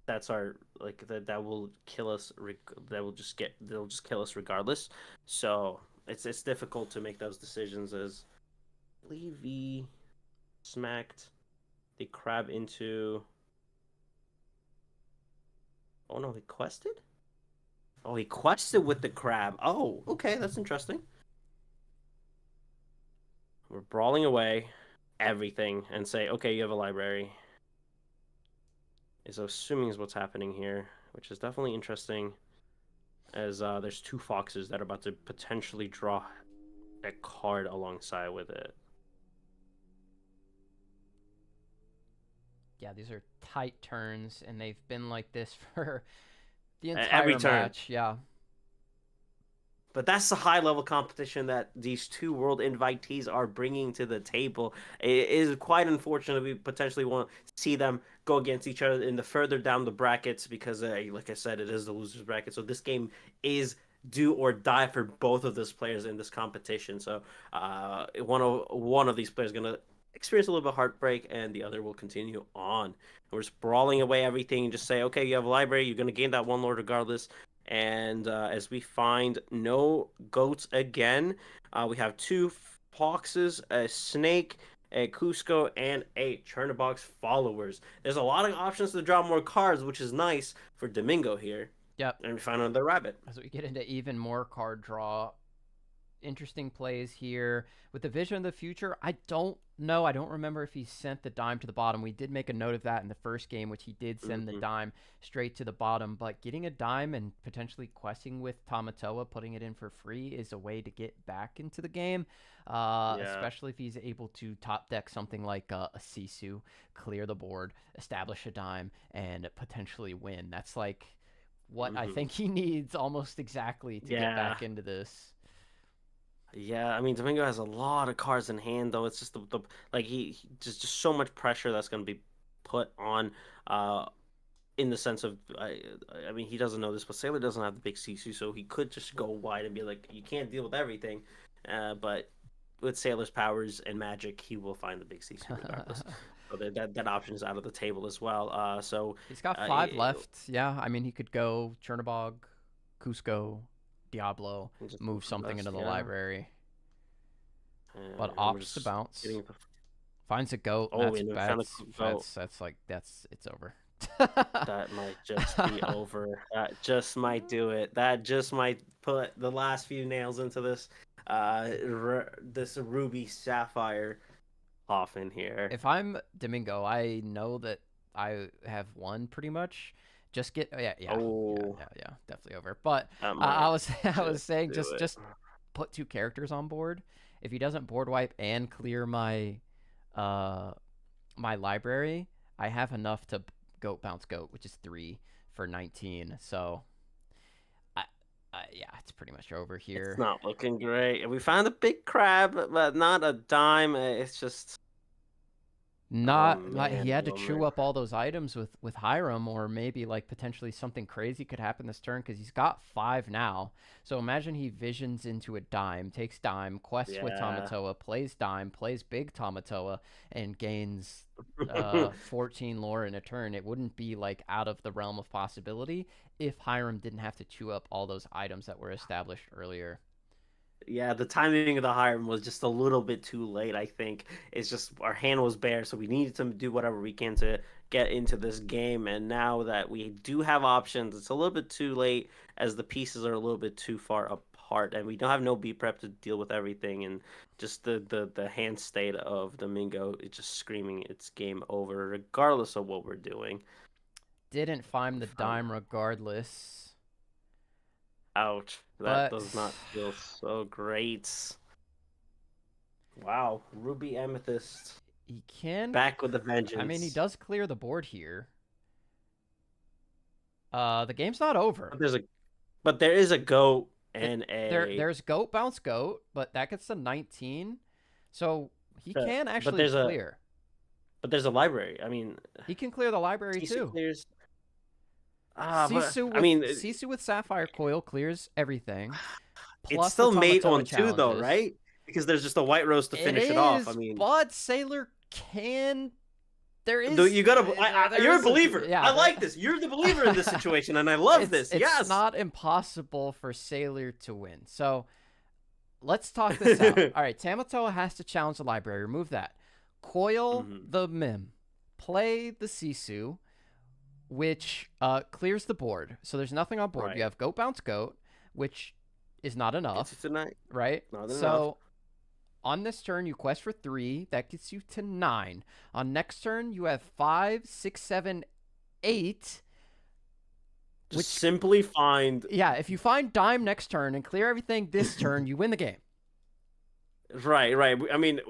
that's our that will kill us. They'll just kill us regardless. So it's difficult to make those decisions. As Levy smacked the crab into. Oh no, he quested. Oh, he quested with the crab. Oh, okay, that's interesting. We're brawling away everything and say, okay, you have a library. Is assuming is what's happening here, which is definitely interesting, as there's 2 foxes that are about to potentially draw a card alongside with it. Yeah, these are tight turns, and they've been like this for the entire Every turn. match. Yeah. But that's the high level competition that these 2 world invitees are bringing to the table. It is quite unfortunate we potentially want to see them go against each other in the further down the brackets, because, like I said, it is the losers bracket. So this game is do or die for both of those players in this competition. So one of these players is going to experience a little bit of heartbreak, and the other will continue on. And we're just brawling away everything and just say, okay, you have a library, you're going to gain that 1 lord regardless. And as we find no goats again, we have 2 foxes, a snake, a Cusco, and a Chernobog's followers. There's a lot of options to draw more cards, which is nice for Domingo here. Yep. And we find another rabbit. As we get into even more card draw, interesting plays here with the vision of the future. I don't know. I don't remember if he sent the dime to the bottom. We did make a note of that in the first game, which he did send the dime straight to the bottom. But getting a dime and potentially questing with Tamatoa, putting it in for free, is a way to get back into the game, especially if he's able to top deck something like a Sisu, clear the board, establish a dime, and potentially win. That's like what I think he needs almost exactly to get back into this. Yeah, I mean, Domingo has a lot of cards in hand, though. It's just the like he just so much pressure that's going to be put on, in the sense of, I mean, he doesn't know this, but Sailor doesn't have the big Sisu, so he could just go wide and be like, you can't deal with everything. But with Sailor's powers and magic, he will find the big Sisu regardless. So that option is out of the table as well. So he's got 5 left. Yeah, I mean, he could go Chernobog, Cusco, Diablo, move something into the library. But opts to bounce. Finds a goat. Oh, it's over. That might just be over. That just might do it. That just might put the last few nails into this this Ruby Sapphire off in here. If I'm Domingo, I know that I have won pretty much. Just get yeah, definitely over. But I was saying just put 2 characters on board. If he doesn't board wipe and clear my my library, I have enough to goat bounce goat, which is 3 for 19. So yeah, it's pretty much over here. It's not looking great. We found a big crab, but not a dime. It's just not like he had to chew up all those items with Hiram, or maybe like potentially something crazy could happen this turn, because he's got 5 now. So imagine he visions into a dime, takes dime, quests with Tamatoa, plays dime, plays big Tamatoa, and gains 14 lore in a turn. It wouldn't be like out of the realm of possibility if Hiram didn't have to chew up all those items that were established earlier. Yeah, the timing of the Hiram was just a little bit too late, I think. It's just our hand was bare, so we needed to do whatever we can to get into this game. And now that we do have options, it's a little bit too late, as the pieces are a little bit too far apart, and we don't have no B prep to deal with everything. And just the hand state of Domingo, it's just screaming it's game over, regardless of what we're doing. Didn't find the dime regardless. Ouch. That does not feel so great. Wow. Ruby Amethyst. He can. Back with a vengeance. I mean, he does clear the board here. The game's not over. But there is a goat It, and a there's goat bounce goat, but that gets to 19, so he can but actually there's a clear. library. I mean, He can clear the library CC too. clears. But Sisu I with mean, Sisu with Sapphire Coil clears everything. it's Plus the still mate Tamatoa on 2 though, challenges. right? Because there's just a white rose to It finish it off. I is, mean, but Sailor can. There is. you gotta. You're a believer. Yeah, I like this. You're the believer in this situation, and I love this. It's not impossible for Sailor to win. So let's talk this out. All right, Tamatoa has to challenge the library. Remove that. Coil the Mim. Play the Sisu, which clears the board. So there's nothing on board. Right. You have Goat Bounce Goat, which is not enough. Tonight. Right? Not so enough. on this turn, you quest for 3. That gets you to 9. On next turn, you have 5, 6, 7, 8. Just simply find. Yeah, if you find Dime next turn and clear everything this turn, you win the game. Right. I mean,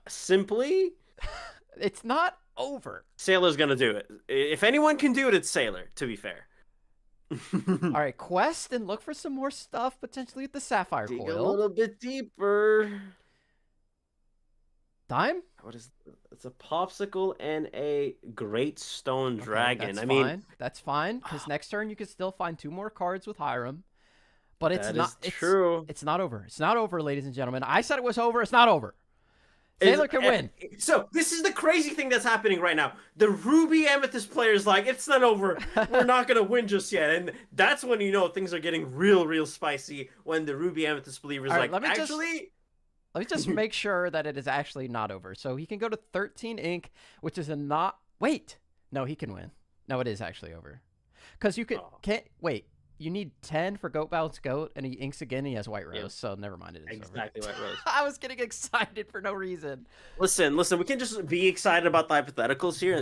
simply. It's not over. Sailor's gonna do it. If anyone can do it, it's Sailor. To be fair. All right, quest and look for some more stuff, potentially with the Sapphire Dig Coil. a little bit deeper. Dime? What is? It's a popsicle and a great stone dragon. That's fine. That's fine, because next turn you can still find 2 more cards with Hiram. But it's not true. It's not over. It's not over, ladies and gentlemen. I said it was over. It's not over. Sailor can win. So this is the crazy thing that's happening right now. The Ruby Amethyst player's like, it's not over. We're not gonna win just yet, and that's when you know things are getting real spicy. When the Ruby Amethyst believer's like, let me just make sure that it is actually not over. So he can go to 13 ink, which is a not. Wait, no, he can win. No, it is actually over, because you can't wait. You need 10 for Goat Bounce Goat, and he inks again, and he has White Rose, so never mind, it is exactly over. White Rose. I was getting excited for no reason. Listen, we can just be excited about the hypotheticals here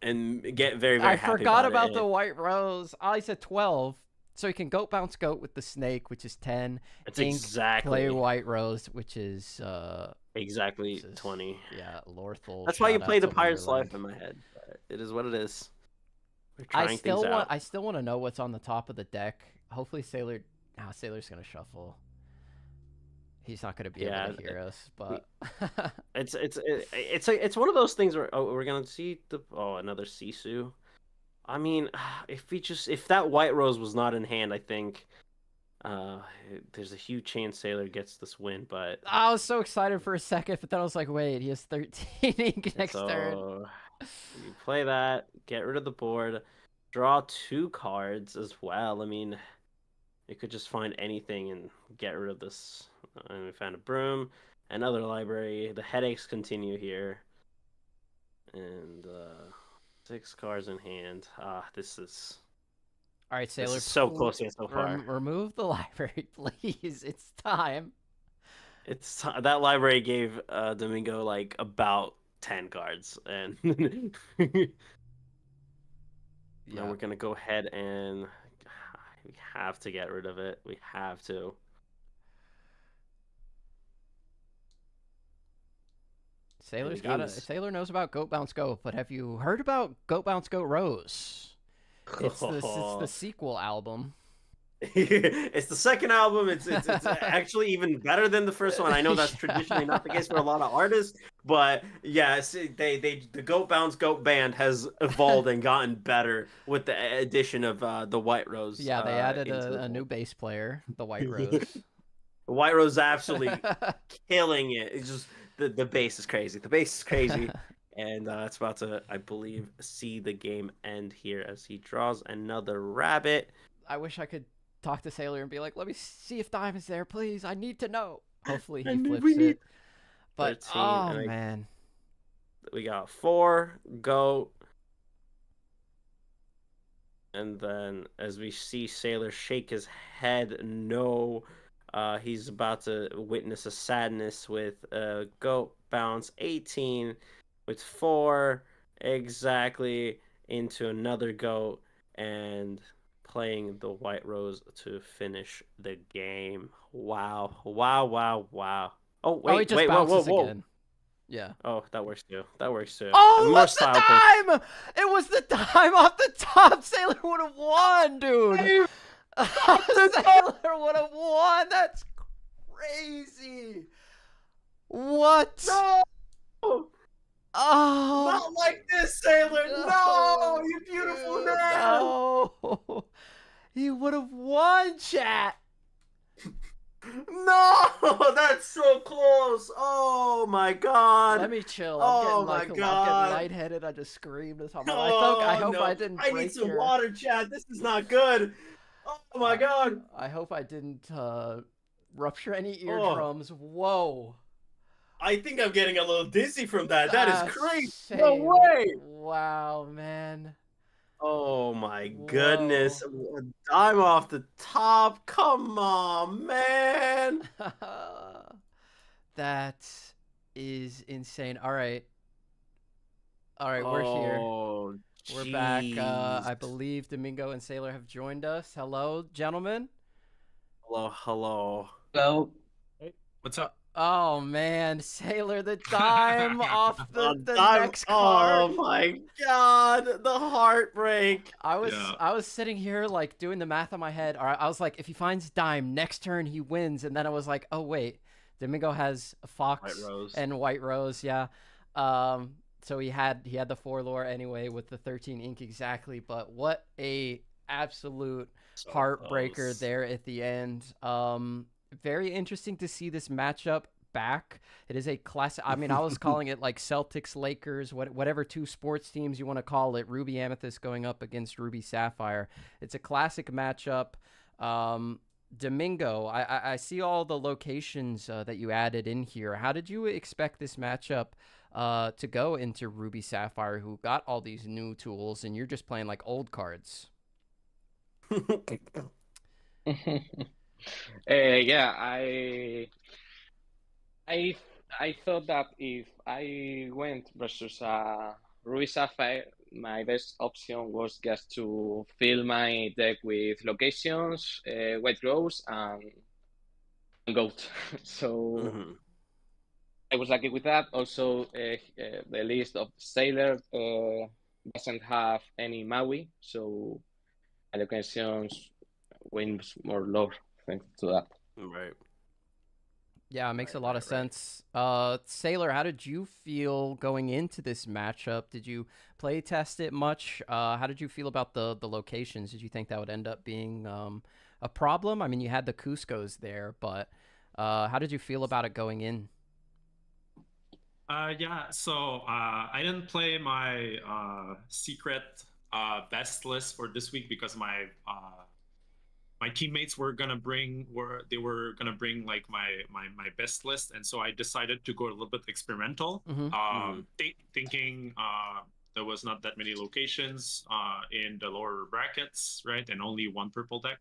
and get very happy. I forgot about the White Rose. I said 12, so he can Goat Bounce Goat with the Snake, which is 10. It's ink, exactly. Play White Rose, which is exactly 20. Yeah, Lorthal. That's why you play the Pirate's Life in my head. It is what it is. I still want to know what's on the top of the deck. Hopefully Sailor's gonna shuffle. He's not gonna be able to hear us, but it's one of those things where we're gonna see another Sisu. I mean, if that White Rose was not in hand, I think there's a huge chance Sailor gets this win. But I was so excited for a second, but then I was like, wait, he has 13 ink next turn. You play that, get rid of the board, draw 2 cards as well. I mean, you could just find anything and get rid of this. And we found a broom, another library. The headaches continue here. And 6 cards in hand. This is... All right, Sailor. This is so close yet so far. Remove the library, please. It's time. That library gave Domingo like about 10 cards, and now we're gonna go ahead and we have to get rid of it. We have to. Sailor knows about Goat Bounce Goat, but have you heard about Goat Bounce Goat Rose? It's the sequel album. It's the second album. It's actually even better than the first one. I know that's traditionally not the case for a lot of artists, but yeah, the Goat Bounce Goat band has evolved and gotten better with the addition of the White Rose. Yeah, they added a new bass player, the White Rose. The White Rose is absolutely killing it. It's just the bass is crazy. The bass is crazy. And it's about to, I believe, see the game end here as he draws another rabbit. I wish I could talk to Sailor and be like, let me see if Dime is there, please. I need to know. Hopefully he flips it. But, 13, man. We got 4, go. And then as we see Sailor shake his head, no. He's about to witness a sadness with Goat Bounce 18 with 4 exactly into another goat and playing the White Rose to finish the game. Wow. Oh, wait, he just bounces again. Yeah. Oh, that works too. That works too. Oh, More look, the style dime! It was the dime off the top. Sailor would have won, dude. Sailor would have won. That's crazy. What? No! Oh, Not like this, Sailor! No! You beautiful dude, man! no. He would have won, chat. No! That's so close! Oh my god! Let me chill. I'm Oh getting my like I'm getting god! lightheaded. I just screamed. I Oh hope I no! didn't I need break some your. water, Chad. This is not good. Oh my god! I hope I didn't rupture any Oh, eardrums. Whoa. I think I'm getting a little dizzy from that. That is crazy. No Shame. way! Wow, man. Oh my Whoa. goodness. I'm off the top. Come on, man. That is insane. All right. All right, we're here. Oh, We're back. jeez. I believe Domingo and Sailor have joined us. Hello, gentlemen. Hello, hello. Hello. Hey, what's up? Oh man, Sailor, the dime off the I'm, next card. oh my god, the heartbreak. I Yeah. was sitting here like doing the math on my head. Or I was like, if he finds dime next turn, he wins. And then I was like, oh wait, Domingo has a fox White Rose. and white rose. Yeah. So he had the 4 lore anyway with the 13 ink exactly. But what a absolute So heartbreaker close. there at the end. Very interesting to see this matchup back. It is a classic. I mean, I was calling it like Celtics, Lakers, whatever two sports teams you want to call it. Ruby Amethyst going up against Ruby Sapphire. It's a classic matchup. Domingo, I see all the locations that you added in here. How did you expect this matchup to go into Ruby Sapphire, who got all these new tools, and you're just playing like old cards? Yeah, I I thought that if I went versus Ruby Sapphire, my best option was just to fill my deck with locations, White Rose, and Goat. So Mhm. I was lucky with that. Also, the list of Sailor doesn't have any Maui, so my locations wins more lore thanks to that. Right. Yeah, it makes Right, a lot right, of right. sense. Sailor, how did you feel going into this matchup? Did you play test it much? How did you feel about the locations? Did you think that would end up being a problem? I mean, you had the Cuscos there, but how did you feel about it going in? Yeah, so I didn't play my secret best list for this week because my teammates were gonna bring like my best list, and so I decided to go a little bit experimental, thinking there was not that many locations in the lower brackets, right, and only one purple deck.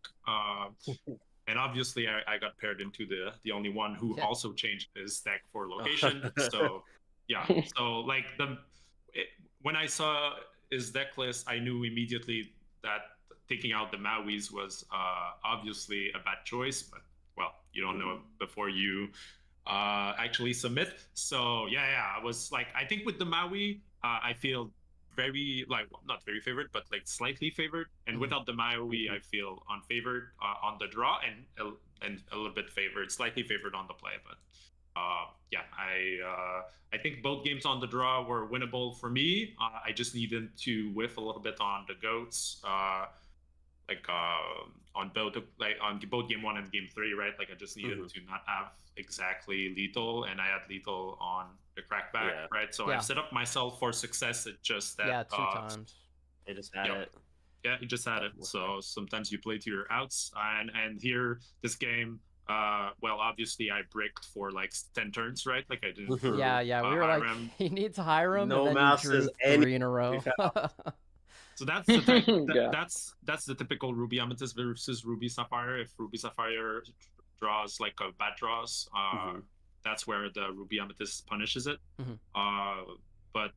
And obviously, I got paired into the only one who Yeah. also changed his deck for location. So yeah, so like when I saw his deck list, I knew immediately that taking out the Mauis was obviously a bad choice. But well, you don't know before you actually submit. So yeah, I was like, I think with the Maui, I feel very like not very favored, but like slightly favored. And without the Maui, I feel unfavored on the draw and a little bit favored, slightly favored on the play. But yeah, I think both games on the draw were winnable for me. I just needed to whiff a little bit on the goats. Like on both game 1 and game 3, right? Like I just needed to not have exactly lethal, and I had lethal on the crackback, right? So Yeah. I've set up myself for success. It's just that Yeah, 2 times. They just had it. Yeah, you just had it. So sometimes you play to your outs, and here this game, well, obviously I bricked for like 10 turns, right? Like I didn't. Drew, Yeah, we were like, Hiram. he needs Hiram, No and then you drew mouses, 3 in a row. So that's the Yeah. that's the typical Ruby Amethyst versus Ruby Sapphire. If Ruby Sapphire draws like a bad draws, that's where the Ruby Amethyst punishes it. But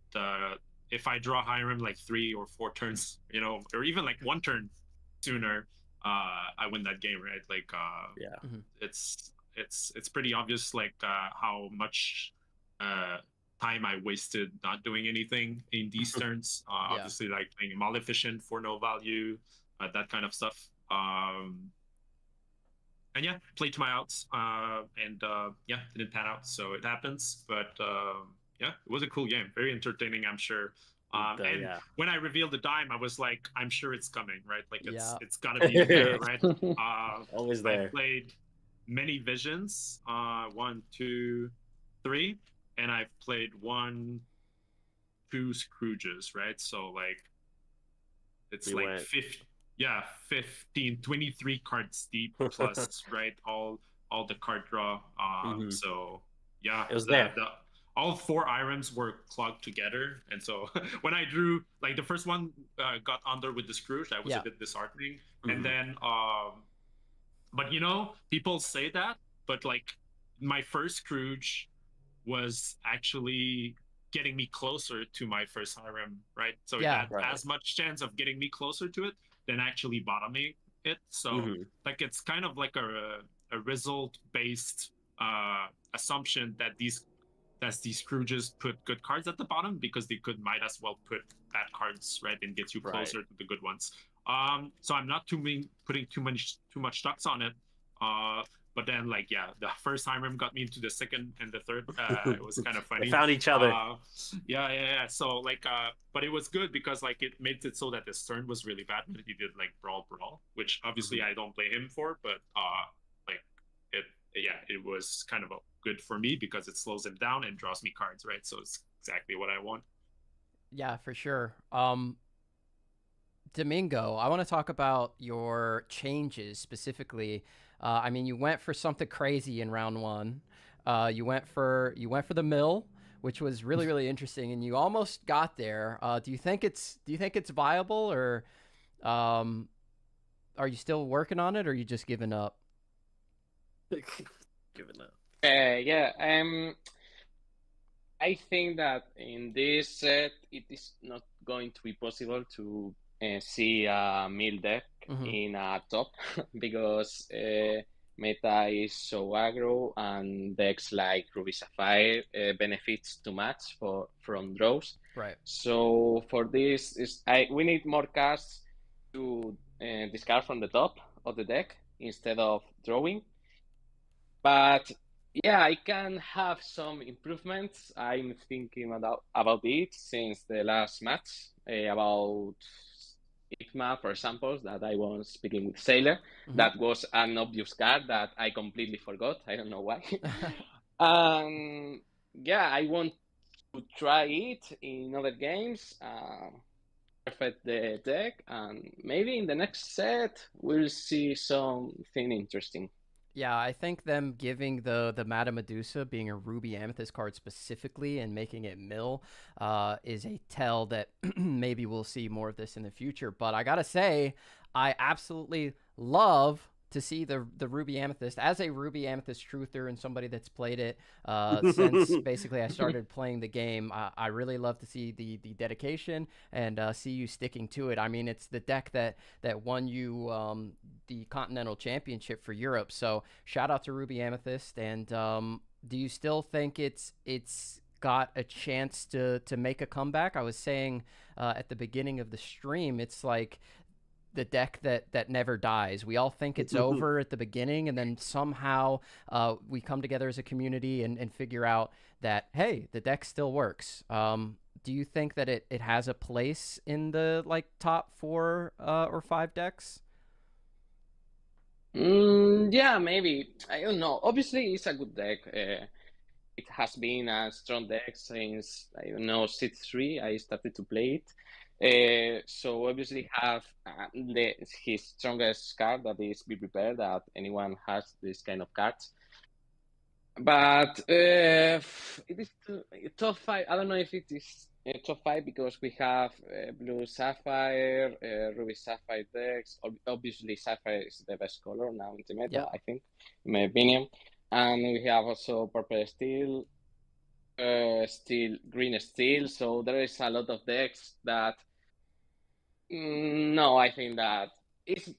if I draw Hiram like 3 or 4 turns, you know, or even like 1 turn sooner, I win that game, right? Like it's pretty obvious like how much time I wasted not doing anything in these turns. Obviously, like playing Maleficent for no value, that kind of stuff. And yeah, played to my outs, and yeah, didn't pan out, so it happens. But yeah, it was a cool game, very entertaining, I'm sure. And when I revealed the dime, I was like, I'm sure it's coming, right? Like it's gotta be there, right? Always there. I played many visions, 1, 2, 3, and I've played 1, 2 Scrooges, right? So like it's like 15, 23 cards deep plus right all the card draw. So yeah, it was there. All 4 items were clogged together, and so when I drew, like the first one got under with the Scrooge, that was a bit disheartening. And then but you know, people say that, but like my first Scrooge was actually getting me closer to my first harem, right? So it had as much chance of getting me closer to it than actually bottoming it. So like it's kind of like a result based assumption that these Scrooges put good cards at the bottom, because they might as well put bad cards, right, and get you closer to the good ones. So I'm not putting too much stocks on it. But then, like, yeah, the first harem got me into the second and the third. It was kind of funny. They found each other. Yeah. So, like, but it was good because, like, it made it so that his turn was really bad when he did, like, brawl, which obviously I don't blame him for, but, like, it was kind of good for me because it slows him down and draws me cards, right? So it's exactly what I want. Yeah, for sure. Domingo, I want to talk about your changes specifically. I mean, you went for something crazy in round 1. You went for the mill, which was really, really interesting, and you almost got there. Do you think it's viable, or are you still working on it, or are you just giving up? Giving up. Yeah. I think that in this set, it is not going to be possible to see a mill deck in a top because meta is so aggro, and decks like Ruby Sapphire benefits too much from draws. Right. So for this, we need more cards to discard from the top of the deck instead of drawing. But yeah, I can have some improvements. I'm thinking about it since the last match, about Igma, for example, that I was speaking with Sailor. That was an obvious card that I completely forgot. I don't know why. Yeah, I want to try it in other games, perfect the deck, and maybe in the next set we'll see something interesting. Yeah, I think them giving the Madame Medusa being a Ruby Amethyst card specifically and making it mill is a tell that maybe we'll see more of this in the future. But I gotta say, I absolutely love to see the Ruby Amethyst as a Ruby Amethyst truther and somebody that's played it since basically I started playing the game. I really love to see the dedication and see you sticking to it. I mean, it's the deck that won you the Continental Championship for Europe. So shout out to Ruby Amethyst. And do you still think it's got a chance to make a comeback? I was saying at the beginning of the stream, it's like the deck that never dies. We all think it's over at the beginning, and then somehow we come together as a community and figure out that, hey, the deck still works. Do you think that it has a place in the like top 4 or 5 decks? Yeah, maybe. I don't know. Obviously, it's a good deck. It has been a strong deck since, I don't know, Seed 3. I started to play it. So obviously have his strongest card, that is Be Prepared, that anyone has this kind of cards. But it is top 5. I don't know if it is top 5 because we have Blue Sapphire, Ruby Sapphire decks. Obviously, Sapphire is the best color now in the meta, I think, in my opinion. And we have also Purple Steel, Green Steel. So there is a lot of decks that. No, I think that it's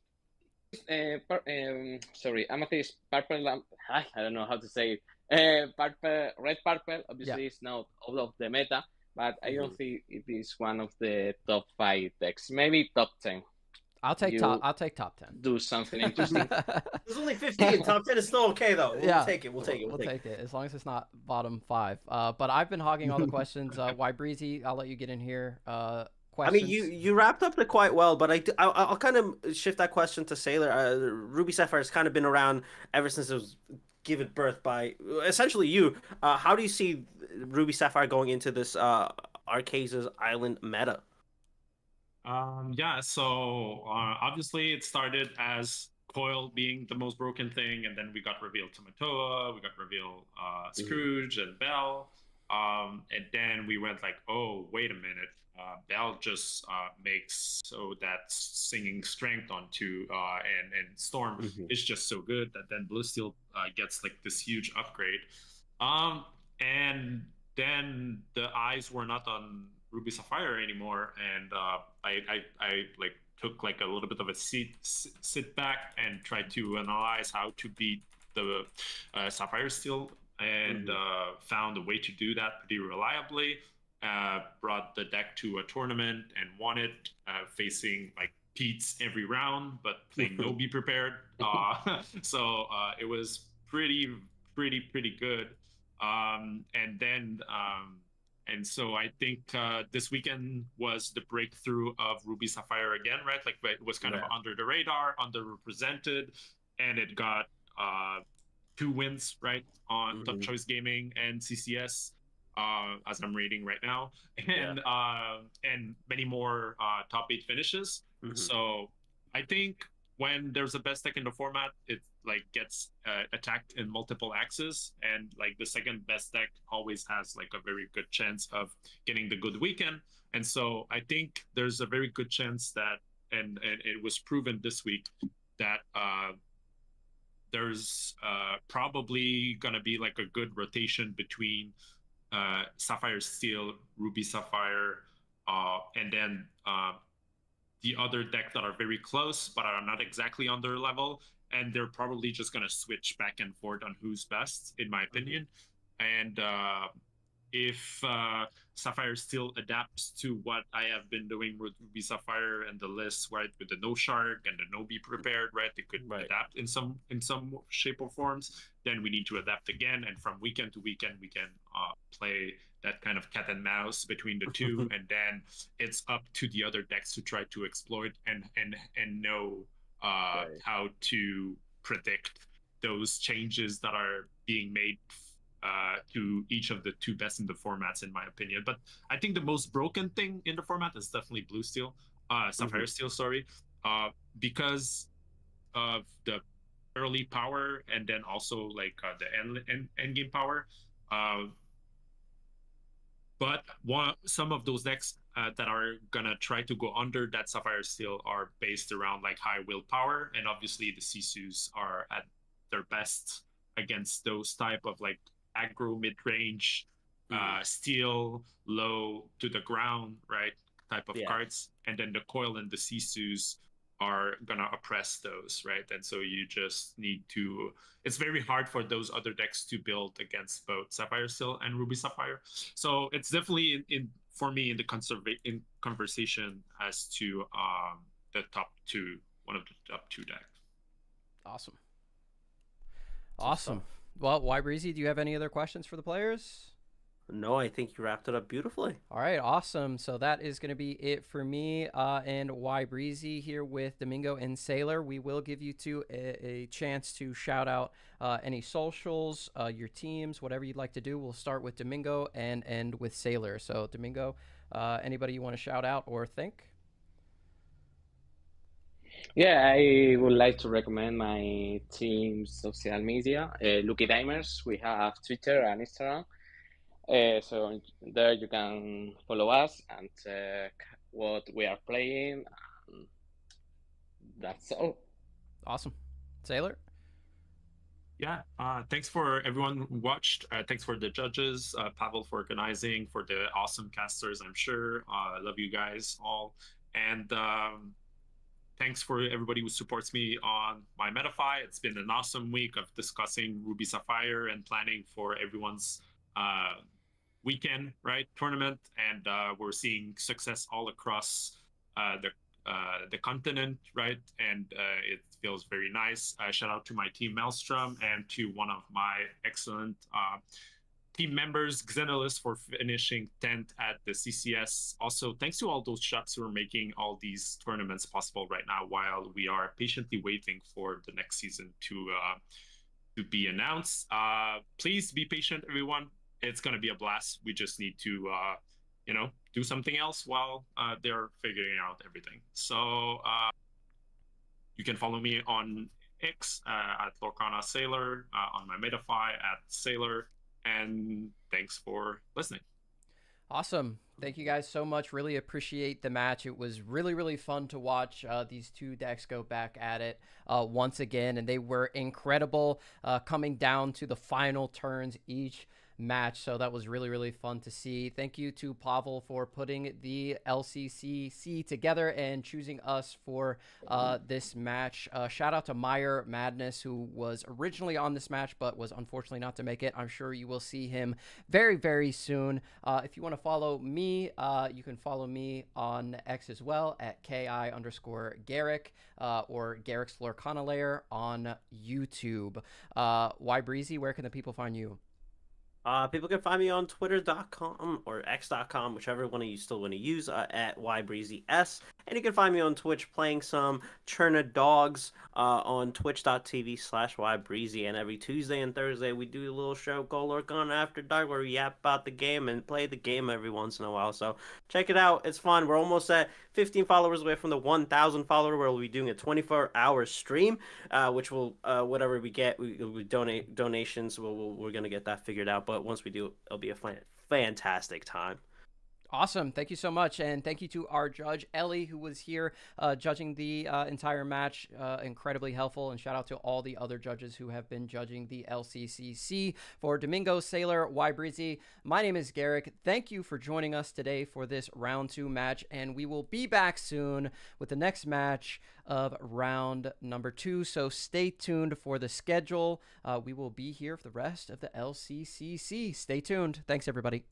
Amethyst Purple. I don't know how to say it. Purple, red purple, obviously it's not out of the meta, but I don't think it is one of the top 5 decks. Maybe top 10. I'll take top 10. Do something interesting. There's only 15. Top 10 is still okay though. We'll take it. We'll take it as long as it's not bottom 5. But I've been hogging all the questions. Why Breezy? I'll let you get in here. Questions. I mean, you wrapped up it quite well, but I'll kind of shift that question to Sailor. Ruby Sapphire has kind of been around ever since it was given birth by essentially you. How do you see Ruby Sapphire going into this Arceza's Island meta? Yeah, so obviously it started as Coil being the most broken thing, and then we got revealed Tamatoa, we got revealed Scrooge and Belle, and then we went like, oh, wait a minute, Belle just makes so that singing strength onto and Storm is just so good that then Blue Steel gets like this huge upgrade, and then the eyes were not on Ruby Sapphire anymore, and I like took like a little bit of a sit back and tried to analyze how to beat the Sapphire Steel, and found a way to do that pretty reliably. Brought the deck to a tournament and won it, facing like Pete's every round, but playing no be prepared. So it was pretty good. And so I think this weekend was the breakthrough of Ruby Sapphire again, right? Like it was kind of under the radar, underrepresented, and it got 2 wins, right, on Top Choice Gaming and CCS, as I'm rating right now, and many more top 8 finishes. So I think when there's a best deck in the format, it like gets attacked in multiple axes, and like the second best deck always has like a very good chance of getting the good weekend. And so I think there's a very good chance that, and it was proven this week, that there's probably gonna be like a good rotation between Sapphire Steel, Ruby Sapphire, and then the other decks that are very close but are not exactly on their level, and they're probably just going to switch back and forth on who's best, in my opinion. And if Sapphire still adapts to what I have been doing with Ruby Sapphire and the list, right, with the no shark and the no be prepared, right, they could adapt in some shape or forms, then we need to adapt again, and from weekend to weekend we can play that kind of cat and mouse between the two, and then it's up to the other decks to try to exploit and know how to predict those changes that are being made to each of the 2 best in the formats, in my opinion. But I think the most broken thing in the format is definitely Blue Steel, Sapphire Steel, sorry, because of the early power, and then also like the end game power. But some of those decks that are gonna try to go under that Sapphire Steel are based around like high willpower, and obviously the Sisus are at their best against those type of like aggro mid-range, steel low to the ground, right, type of cards, and then the Coil and the Sisus are gonna oppress those, right? And so you just need to, it's very hard for those other decks to build against both Sapphire Steel and Ruby Sapphire. So it's definitely for me in the conversation as to the top 2, one of the top 2 decks. Awesome. Well, Why Breezy, do you have any other questions for the players? No, I think you wrapped it up beautifully. All right, awesome. So that is going to be it for me and Why Breezy here with Domingo and Sailor. We will give you 2 a chance to shout out any socials, your teams, whatever you'd like to do. We'll start with Domingo and end with Sailor. So Domingo, anybody you want to shout out or thank? Yeah, I would like to recommend my team's social media, Lucky Dimers. We have Twitter and Instagram. So there you can follow us and check what we are playing. That's all. Awesome. Sailor? Yeah, thanks for everyone who watched. Thanks for the judges, Pavel for organizing, for the awesome casters, I'm sure. I love you guys all. And thanks for everybody who supports me on my MetaFi. It's been an awesome week of discussing Ruby Sapphire and planning for everyone's weekend, right, tournament. And we're seeing success all across the continent, right? And it feels very nice. Shout out to my team Maelstrom and to one of my excellent team members, Xenolis, for finishing 10th at the CCS. Also, thanks to all those shops who are making all these tournaments possible right now while we are patiently waiting for the next season to be announced. Please be patient, everyone. It's going to be a blast. We just need to, do something else while they're figuring out everything. So you can follow me on X at Lorcana Sailor, on my MetaFi at Sailor. And thanks for listening. Awesome. Thank you guys so much. Really appreciate the match. It was really, really fun to watch these two decks go back at it once again, and they were incredible coming down to the final turns each match. So that was really, really fun to see. Thank you to Pavel for putting the LCCC together and choosing us for this match. Shout out to Meyer Madness, who was originally on this match but was unfortunately not to make it. I'm sure you will see him very, very soon. If you want to follow me, you can follow me on X as well at KI_Garrick or Garrick's Lorcana Layer on YouTube. Y Breezy, where can the people find you? People can find me on twitter.com or x.com, whichever one of you still want to use, at ybreezys. And you can find me on Twitch playing some Churna Dogs on twitch.tv/ybreezy. And every Tuesday and Thursday, we do a little show called Lorcana After Dark where we yap about the game and play the game every once in a while. So check it out. It's fun. We're almost at 15 followers away from the 1,000 follower where we'll be doing a 24-hour stream, which will, whatever we get, we donate donations. We're going to get that figured out. But once we do, it'll be a fantastic time. Awesome. Thank you so much. And thank you to our judge, Ellie, who was here judging the entire match. Incredibly helpful. And shout out to all the other judges who have been judging the LCCC. For Domingo, Sailor, Y Breezy, my name is Garrick. Thank you for joining us today for this round 2 match. And we will be back soon with the next match of round number 2. So stay tuned for the schedule. We will be here for the rest of the LCCC. Stay tuned. Thanks, everybody.